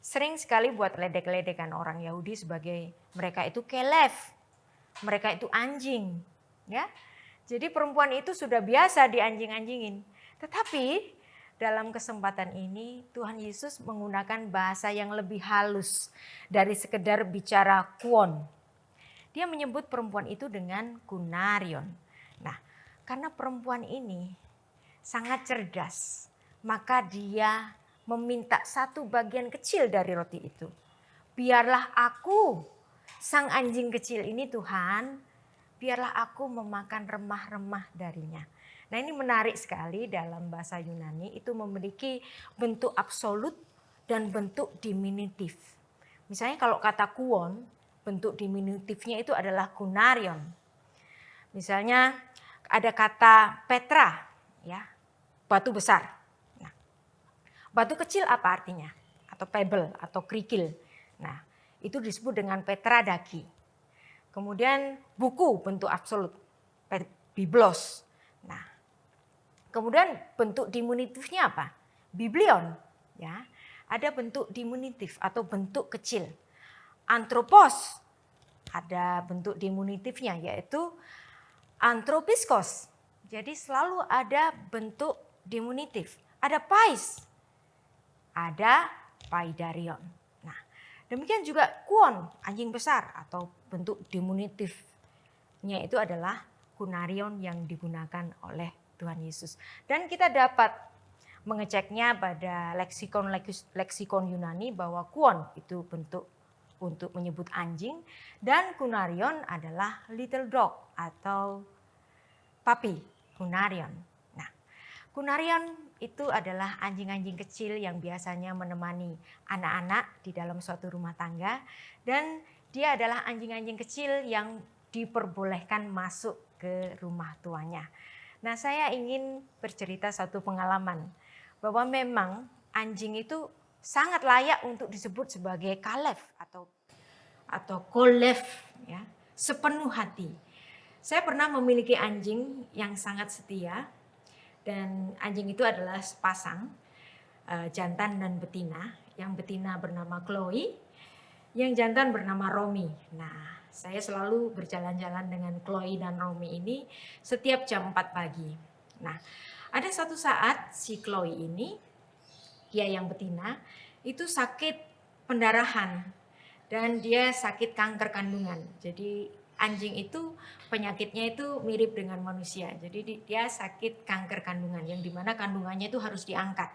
sering sekali buat ledek-ledekan orang Yahudi sebagai mereka itu kelef, mereka itu anjing. Ya, jadi perempuan itu sudah biasa dianjing-anjingin. Tetapi dalam kesempatan ini Tuhan Yesus menggunakan bahasa yang lebih halus dari sekedar bicara kuon. Dia menyebut perempuan itu dengan kunarion. Nah, karena perempuan ini sangat cerdas, maka dia meminta satu bagian kecil dari roti itu. Biarlah aku, sang anjing kecil ini Tuhan, biarlah aku memakan remah-remah darinya. Nah, ini menarik sekali dalam bahasa Yunani itu memiliki bentuk absolut dan bentuk diminutif. Misalnya kalau kata kuon, bentuk diminutifnya itu adalah kunarion. Misalnya ada kata petra, ya, batu besar. Nah, batu kecil apa artinya? Atau pebble atau kerikil. Nah, itu disebut dengan petra daki. Kemudian buku bentuk absolut, biblos. Nah, kemudian bentuk diminutifnya apa? Biblion, ya. Ada bentuk diminutif atau bentuk kecil. Anthropos, ada bentuk diminutifnya yaitu anthropiskos. Jadi selalu ada bentuk diminutif. Ada pais, ada paidarion. Nah, demikian juga kuon, anjing besar atau bentuk diminutifnya itu adalah kunarion yang digunakan oleh Tuhan Yesus. Dan kita dapat mengeceknya pada leksikon Yunani bahwa kuon itu bentuk untuk menyebut anjing dan kunarion adalah little dog atau papi, kunarion. Nah, kunarion itu adalah anjing-anjing kecil yang biasanya menemani anak-anak di dalam suatu rumah tangga dan dia adalah anjing-anjing kecil yang diperbolehkan masuk ke rumah tuanya. Nah, saya ingin bercerita satu pengalaman bahwa memang anjing itu sangat layak untuk disebut sebagai kalef atau kolef ya, sepenuh hati. Saya pernah memiliki anjing yang sangat setia dan anjing itu adalah sepasang jantan dan betina. Yang betina bernama Chloe, yang jantan bernama Romy. Nah, saya selalu berjalan-jalan dengan Chloe dan Romy ini setiap jam 4 pagi. Nah, ada suatu saat si Chloe ini, dia yang betina, itu sakit pendarahan dan dia sakit kanker kandungan. Jadi anjing itu penyakitnya itu mirip dengan manusia. Jadi dia sakit kanker kandungan yang dimana kandungannya itu harus diangkat.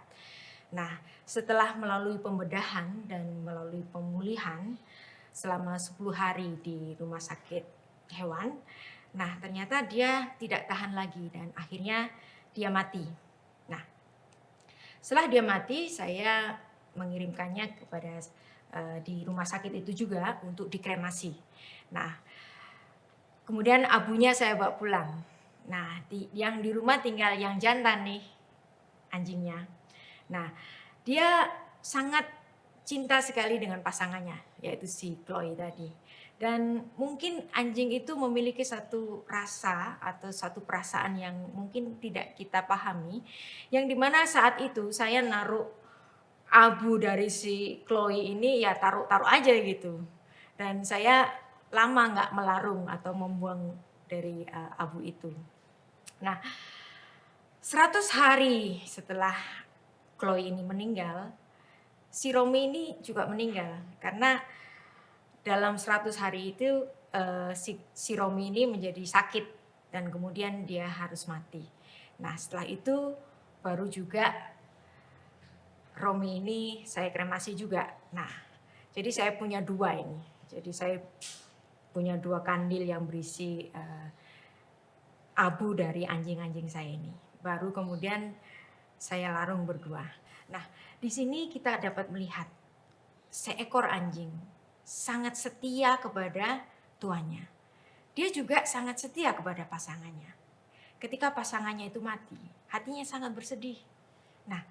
Nah, setelah melalui pembedahan dan melalui pemulihan selama 10 hari di rumah sakit hewan, nah ternyata dia tidak tahan lagi dan akhirnya dia mati. Nah, setelah dia mati, saya mengirimkannya kepada di rumah sakit itu juga untuk dikremasi. Nah, kemudian abunya saya bawa pulang. Nah, yang di rumah tinggal yang jantan nih, anjingnya. Nah, dia sangat cinta sekali dengan pasangannya, yaitu si Chloe tadi. Dan mungkin anjing itu memiliki satu rasa atau satu perasaan yang mungkin tidak kita pahami, yang dimana saat itu saya naruh abu dari si Chloe ini ya taruh aja gitu. Dan saya lama nggak melarung atau membuang dari abu itu. Nah, 100 hari setelah Chloe ini meninggal, si Romy ini juga meninggal karena dalam 100 hari itu si Romy ini menjadi sakit dan kemudian dia harus mati. Nah, setelah itu baru juga Romy ini saya kremasi juga. Nah, jadi saya punya 2 ini. Jadi saya punya 2 kandil yang berisi abu dari anjing-anjing saya ini. Baru kemudian saya larung berdua. Nah, di sini kita dapat melihat seekor anjing sangat setia kepada tuannya. Dia juga sangat setia kepada pasangannya. Ketika pasangannya itu mati, hatinya sangat bersedih. Nah,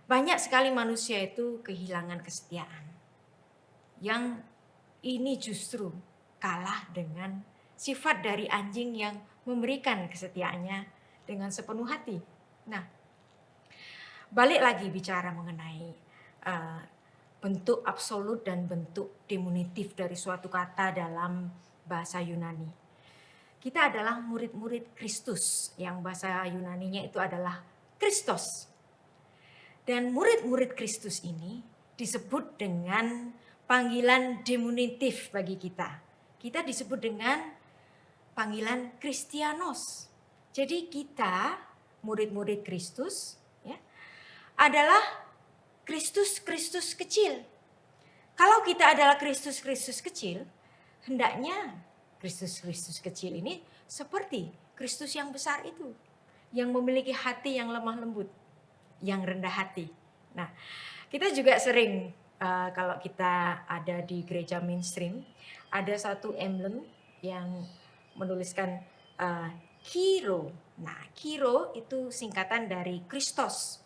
banyak sekali manusia itu kehilangan kesetiaan. Yang ini justru kalah dengan sifat dari anjing yang memberikan kesetiaannya dengan sepenuh hati. Nah, balik lagi bicara mengenai bentuk absolut dan bentuk diminutif dari suatu kata dalam bahasa Yunani. Kita adalah murid-murid Kristus, yang bahasa Yunaninya itu adalah Kristos. Dan murid-murid Kristus ini disebut dengan panggilan diminutif bagi kita. Kita disebut dengan panggilan Kristianos. Jadi kita murid-murid Kristus ya, adalah Kristus kecil. Kalau kita adalah Kristus kecil, hendaknya Kristus kecil ini seperti Kristus yang besar itu, yang memiliki hati yang lemah lembut, yang rendah hati. Nah, kita juga sering kalau kita ada di gereja mainstream, ada satu emblem yang menuliskan Kiro. Nah, Kiro itu singkatan dari Kristos.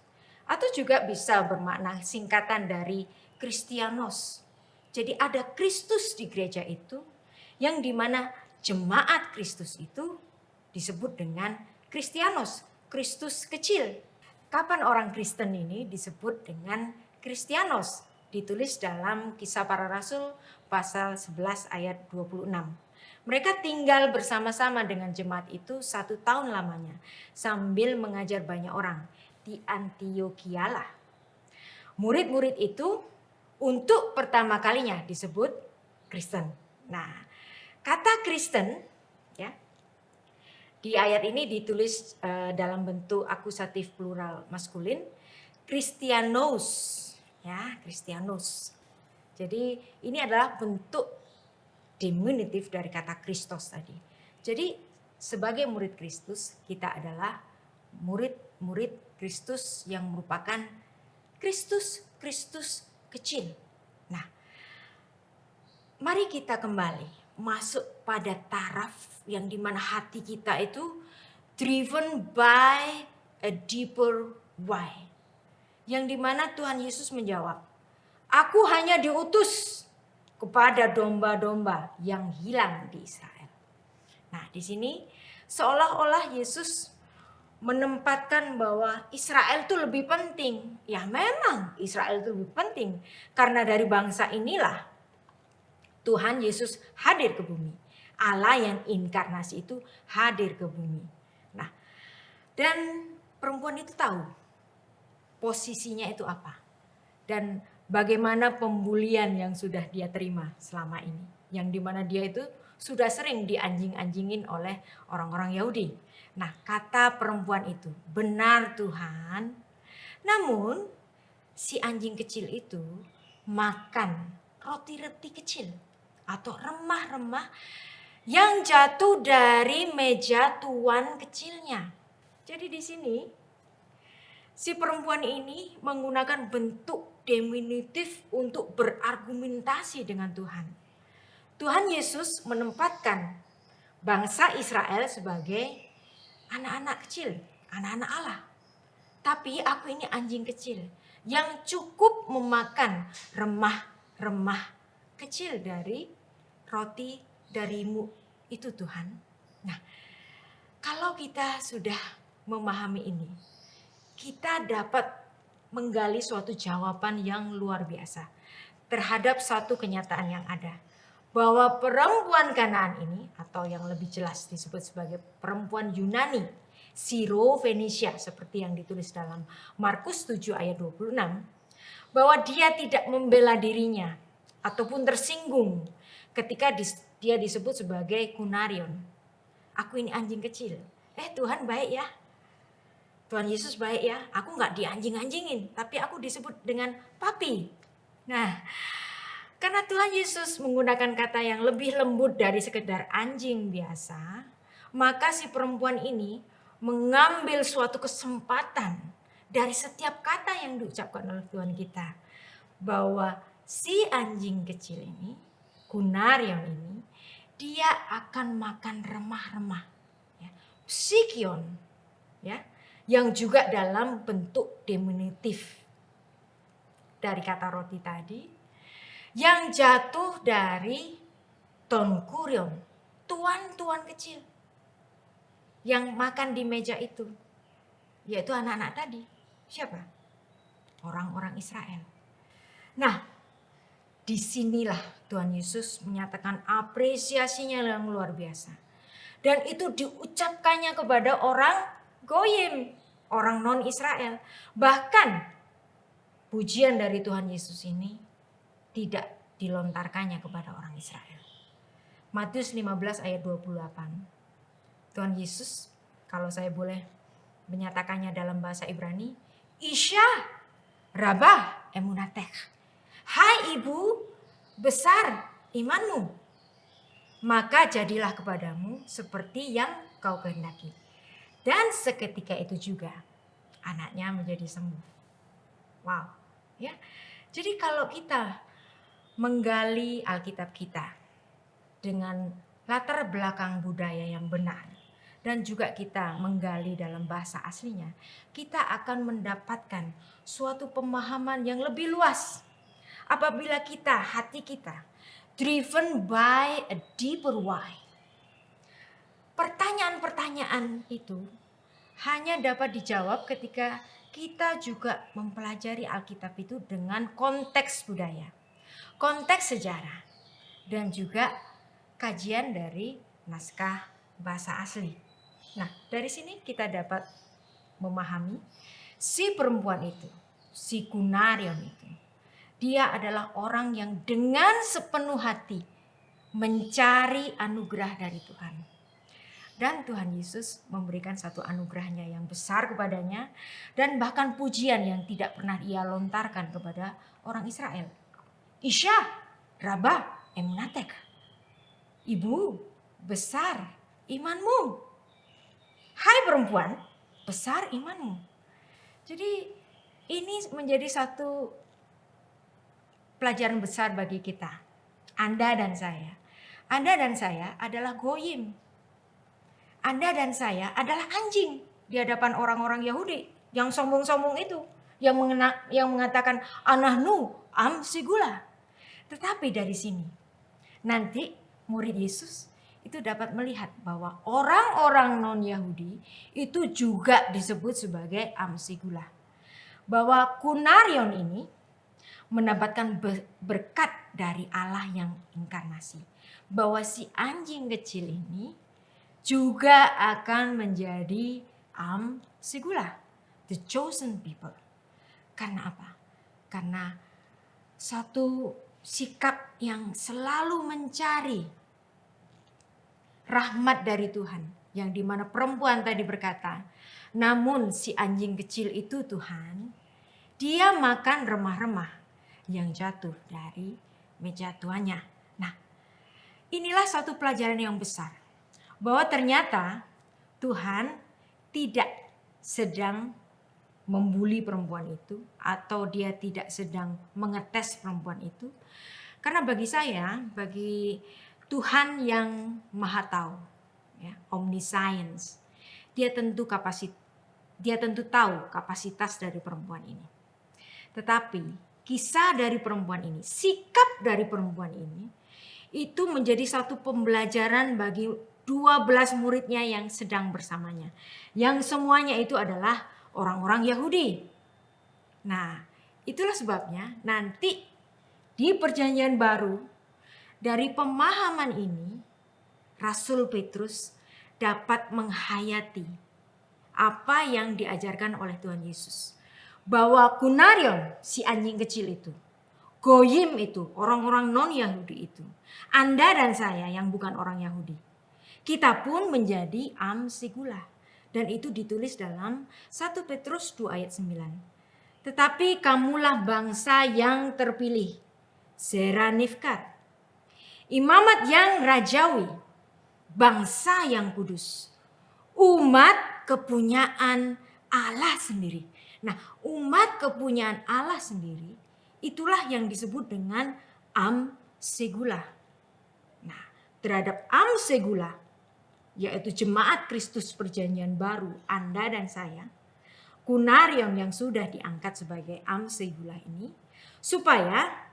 Atau juga bisa bermakna singkatan dari Kristianos. Jadi ada Kristus di gereja itu, yang dimana jemaat Kristus itu disebut dengan Kristianos, Kristus kecil. Kapan orang Kristen ini disebut dengan Kristianos? Ditulis dalam Kisah Para Rasul pasal 11 ayat 26. Mereka tinggal bersama-sama dengan jemaat itu 1 tahun lamanya sambil mengajar banyak orang di Antiokhia lah. Murid-murid itu untuk pertama kalinya disebut Kristen. Nah, kata Kristen ya di ayat ini ditulis dalam bentuk akusatif plural maskulin, Christianos, ya, Christianos. Jadi ini adalah bentuk diminutif dari kata Kristus tadi. Jadi sebagai murid Kristus, kita adalah murid-murid Kristus yang merupakan Kristus kecil. Nah, mari kita kembali masuk pada taraf yang dimana hati kita itu driven by a deeper why. Yang dimana Tuhan Yesus menjawab, aku hanya diutus kepada domba-domba yang hilang di Israel. Nah, di sini seolah-olah Yesus menempatkan bahwa Israel itu lebih penting. Ya memang Israel itu lebih penting. Karena dari bangsa inilah Tuhan Yesus hadir ke bumi. Allah yang inkarnasi itu hadir ke bumi. Nah, dan perempuan itu tahu posisinya itu apa. Dan bagaimana pembulian yang sudah dia terima selama ini. Yang dimana dia itu sudah sering dianjing-anjingin oleh orang-orang Yahudi. Nah, kata perempuan itu, benar Tuhan. Namun, si anjing kecil itu makan roti-roti kecil atau remah-remah yang jatuh dari meja tuan kecilnya. Jadi di sini, si perempuan ini menggunakan bentuk diminutif untuk berargumentasi dengan Tuhan. Tuhan Yesus menempatkan bangsa Israel sebagai anak-anak kecil, anak-anak Allah. Tapi aku ini anjing kecil yang cukup memakan remah-remah kecil dari roti darimu itu Tuhan. Nah, kalau kita sudah memahami ini, kita dapat menggali suatu jawaban yang luar biasa terhadap satu kenyataan yang ada. Bahwa perempuan Kanaan ini, atau yang lebih jelas disebut sebagai perempuan Yunani, Syro-Fenisia seperti yang ditulis dalam Markus 7 ayat 26, bahwa dia tidak membela dirinya ataupun tersinggung ketika dia disebut sebagai kunarion. Aku ini anjing kecil. Tuhan baik ya. Tuhan Yesus baik ya. Aku gak dianjing-anjingin, tapi aku disebut dengan papi. Nah, karena Tuhan Yesus menggunakan kata yang lebih lembut dari sekedar anjing biasa, maka si perempuan ini mengambil suatu kesempatan dari setiap kata yang diucapkan oleh Tuhan kita. Bahwa si anjing kecil ini, kunarion ini, dia akan makan remah-remah. Ya, psikion, ya, yang juga dalam bentuk diminutif dari kata roti tadi, yang jatuh dari tonkurion, tuan-tuan kecil yang makan di meja itu, yaitu anak-anak tadi. Siapa? Orang-orang Israel. Nah, disinilah Tuhan Yesus menyatakan apresiasinya yang luar biasa. Dan itu diucapkannya kepada orang Goyim, orang non-Israel. Bahkan pujian dari Tuhan Yesus ini tidak dilontarkannya kepada orang Israel. Matius 15 ayat 28. Tuhan Yesus, kalau saya boleh menyatakannya dalam bahasa Ibrani, Isya Rabah emunatek. Hai ibu, besar imanmu. Maka jadilah kepadamu seperti yang kau kehendaki. Dan seketika itu juga anaknya menjadi sembuh. Wow, ya. Jadi kalau kita menggali Alkitab kita dengan latar belakang budaya yang benar dan juga kita menggali dalam bahasa aslinya, kita akan mendapatkan suatu pemahaman yang lebih luas. Apabila hati kita driven by a deeper why. Pertanyaan-pertanyaan itu hanya dapat dijawab ketika kita juga mempelajari Alkitab itu dengan konteks budaya, konteks sejarah, dan juga kajian dari naskah bahasa asli. Nah, dari sini kita dapat memahami si perempuan itu, si Kunarion itu. Dia adalah orang yang dengan sepenuh hati mencari anugerah dari Tuhan. Dan Tuhan Yesus memberikan satu anugerahnya yang besar kepadanya dan bahkan pujian yang tidak pernah ia lontarkan kepada orang Israel. Isya, Rabah, Emunatek. Ibu, besar imanmu. Hai perempuan, besar imanmu. Jadi ini menjadi satu pelajaran besar bagi kita. Anda dan saya. Anda dan saya adalah goyim. Anda dan saya adalah anjing di hadapan orang-orang Yahudi yang sombong-sombong itu, yang mengatakan anahnu am sigula. Tetapi dari sini nanti murid Yesus itu dapat melihat bahwa orang-orang non-Yahudi itu juga disebut sebagai am sigula. Bahwa Kunarion ini mendapatkan berkat dari Allah yang inkarnasi. Bahwa si anjing kecil ini juga akan menjadi am sigula, the chosen people. Karena apa? Karena satu sikap yang selalu mencari rahmat dari Tuhan, yang dimana perempuan tadi berkata, namun si anjing kecil itu Tuhan, dia makan remah-remah yang jatuh dari meja tuannya. Nah, inilah satu pelajaran yang besar. Bahwa ternyata Tuhan tidak sedang membuli perempuan itu atau dia tidak sedang mengetes perempuan itu. Karena bagi saya, bagi Tuhan yang maha tahu, ya, omniscience, dia tentu tahu kapasitas dari perempuan ini. Tetapi kisah dari perempuan ini, sikap dari perempuan ini, itu menjadi satu pembelajaran bagi 12 muridnya yang sedang bersamanya. Yang semuanya itu adalah orang-orang Yahudi. Nah, itulah sebabnya nanti di Perjanjian Baru, dari pemahaman ini, Rasul Petrus dapat menghayati apa yang diajarkan oleh Tuhan Yesus. Bahwa Kunarion, si anjing kecil itu, Goyim itu, orang-orang non-Yahudi itu, Anda dan saya yang bukan orang Yahudi, kita pun menjadi am sigula. Dan itu ditulis dalam 1 Petrus 2 ayat 9. Tetapi kamulah bangsa yang terpilih, Zera Nifkat, imamat yang rajawi, bangsa yang kudus, umat kepunyaan Allah sendiri. Nah, umat kepunyaan Allah sendiri itulah yang disebut dengan am sigula. Nah, terhadap am sigula, yaitu jemaat Kristus Perjanjian Baru, Anda dan saya, Kunarion yang sudah diangkat sebagai am sigula ini, supaya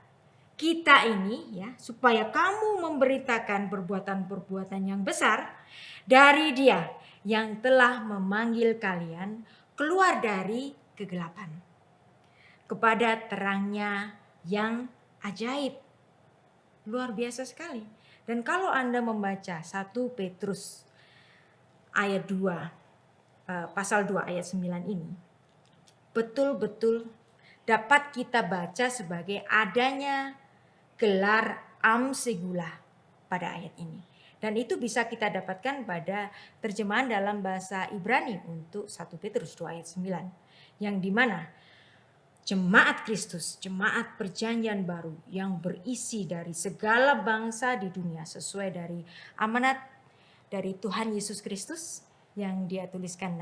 kita ini, ya, supaya kamu memberitakan perbuatan-perbuatan yang besar dari Dia yang telah memanggil kalian keluar dari kegelapan kepada terangnya yang ajaib. Luar biasa sekali. Dan kalau Anda membaca 1 Petrus ayat 2, pasal 2 ayat 9 ini, betul-betul dapat kita baca sebagai adanya gelar am sigula pada ayat ini. Dan itu bisa kita dapatkan pada terjemahan dalam bahasa Ibrani untuk 1 Petrus 2 ayat 9. Yang dimana jemaat Kristus, jemaat Perjanjian Baru yang berisi dari segala bangsa di dunia sesuai dari amanat dari Tuhan Yesus Kristus yang dituliskan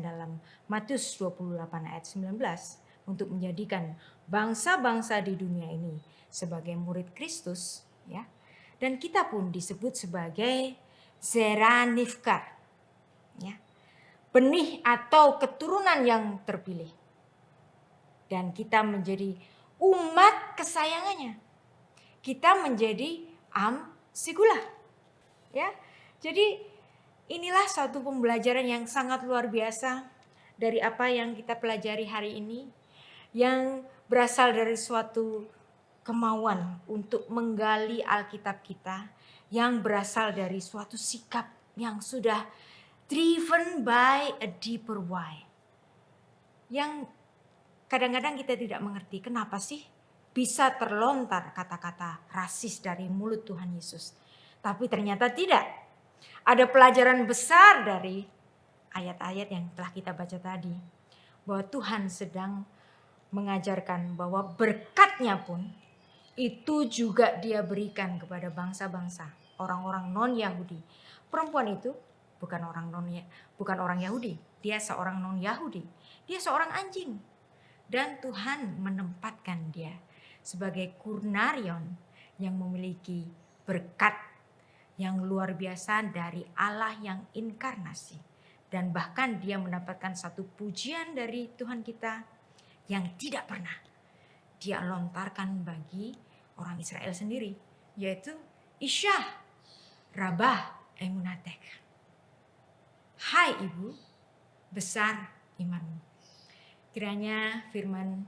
dalam Matius 28 ayat 19 untuk menjadikan bangsa-bangsa di dunia ini sebagai murid Kristus, ya. Dan kita pun disebut sebagai Zera Nifkat, ya. Benih atau keturunan yang terpilih. Dan kita menjadi umat kesayangannya. Kita menjadi am sigula. Ya, jadi inilah suatu pembelajaran yang sangat luar biasa dari apa yang kita pelajari hari ini, yang berasal dari suatu kemauan untuk menggali Alkitab kita yang berasal dari suatu sikap yang sudah driven by a deeper why. Yang kadang-kadang kita tidak mengerti kenapa sih bisa terlontar kata-kata rasis dari mulut Tuhan Yesus. Tapi ternyata tidak. Ada pelajaran besar dari ayat-ayat yang telah kita baca tadi. Bahwa Tuhan sedang mengajarkan bahwa berkatnya pun itu juga dia berikan kepada bangsa-bangsa, orang-orang non-Yahudi. Perempuan itu bukan orang Yahudi, dia seorang non-Yahudi. Dia seorang anjing. Dan Tuhan menempatkan dia sebagai kurnarion yang memiliki berkat yang luar biasa dari Allah yang inkarnasi. Dan bahkan dia mendapatkan satu pujian dari Tuhan kita yang tidak pernah dia lontarkan bagi orang Israel sendiri. Yaitu Isyah Rabah Emunatek. Hai ibu, besar imanmu. Kiranya firman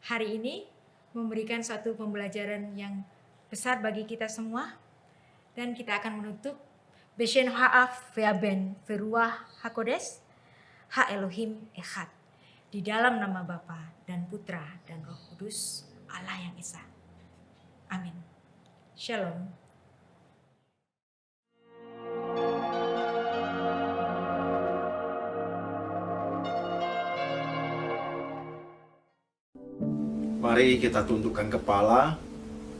hari ini memberikan satu pembelajaran yang besar bagi kita semua. Dan kita akan menutup Beshen Ha'af Ve'aben Veruah HaKodes Ha Elohim Echad. Di dalam nama Bapa dan Putra dan Roh Kudus Allah yang Esa. Amin. Shalom. Mari kita tundukkan kepala.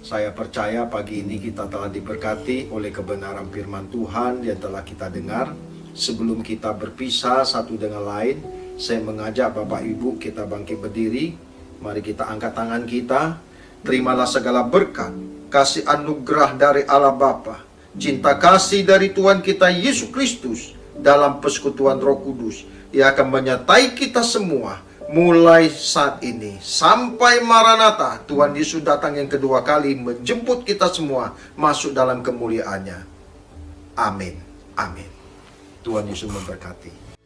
Saya percaya pagi ini kita telah diberkati oleh kebenaran firman Tuhan yang telah kita dengar. Sebelum kita berpisah satu dengan lain, saya mengajak Bapak Ibu kita bangkit berdiri. Mari kita angkat tangan kita. Terimalah segala berkat, kasih anugerah dari Allah Bapa, cinta kasih dari Tuhan kita Yesus Kristus dalam persekutuan Roh Kudus. Ia akan menyertai kita semua mulai saat ini sampai Maranatha. Tuhan Yesus datang yang kedua kali menjemput kita semua masuk dalam kemuliaannya. Amin. Amin. Tuhan Yesus memberkati.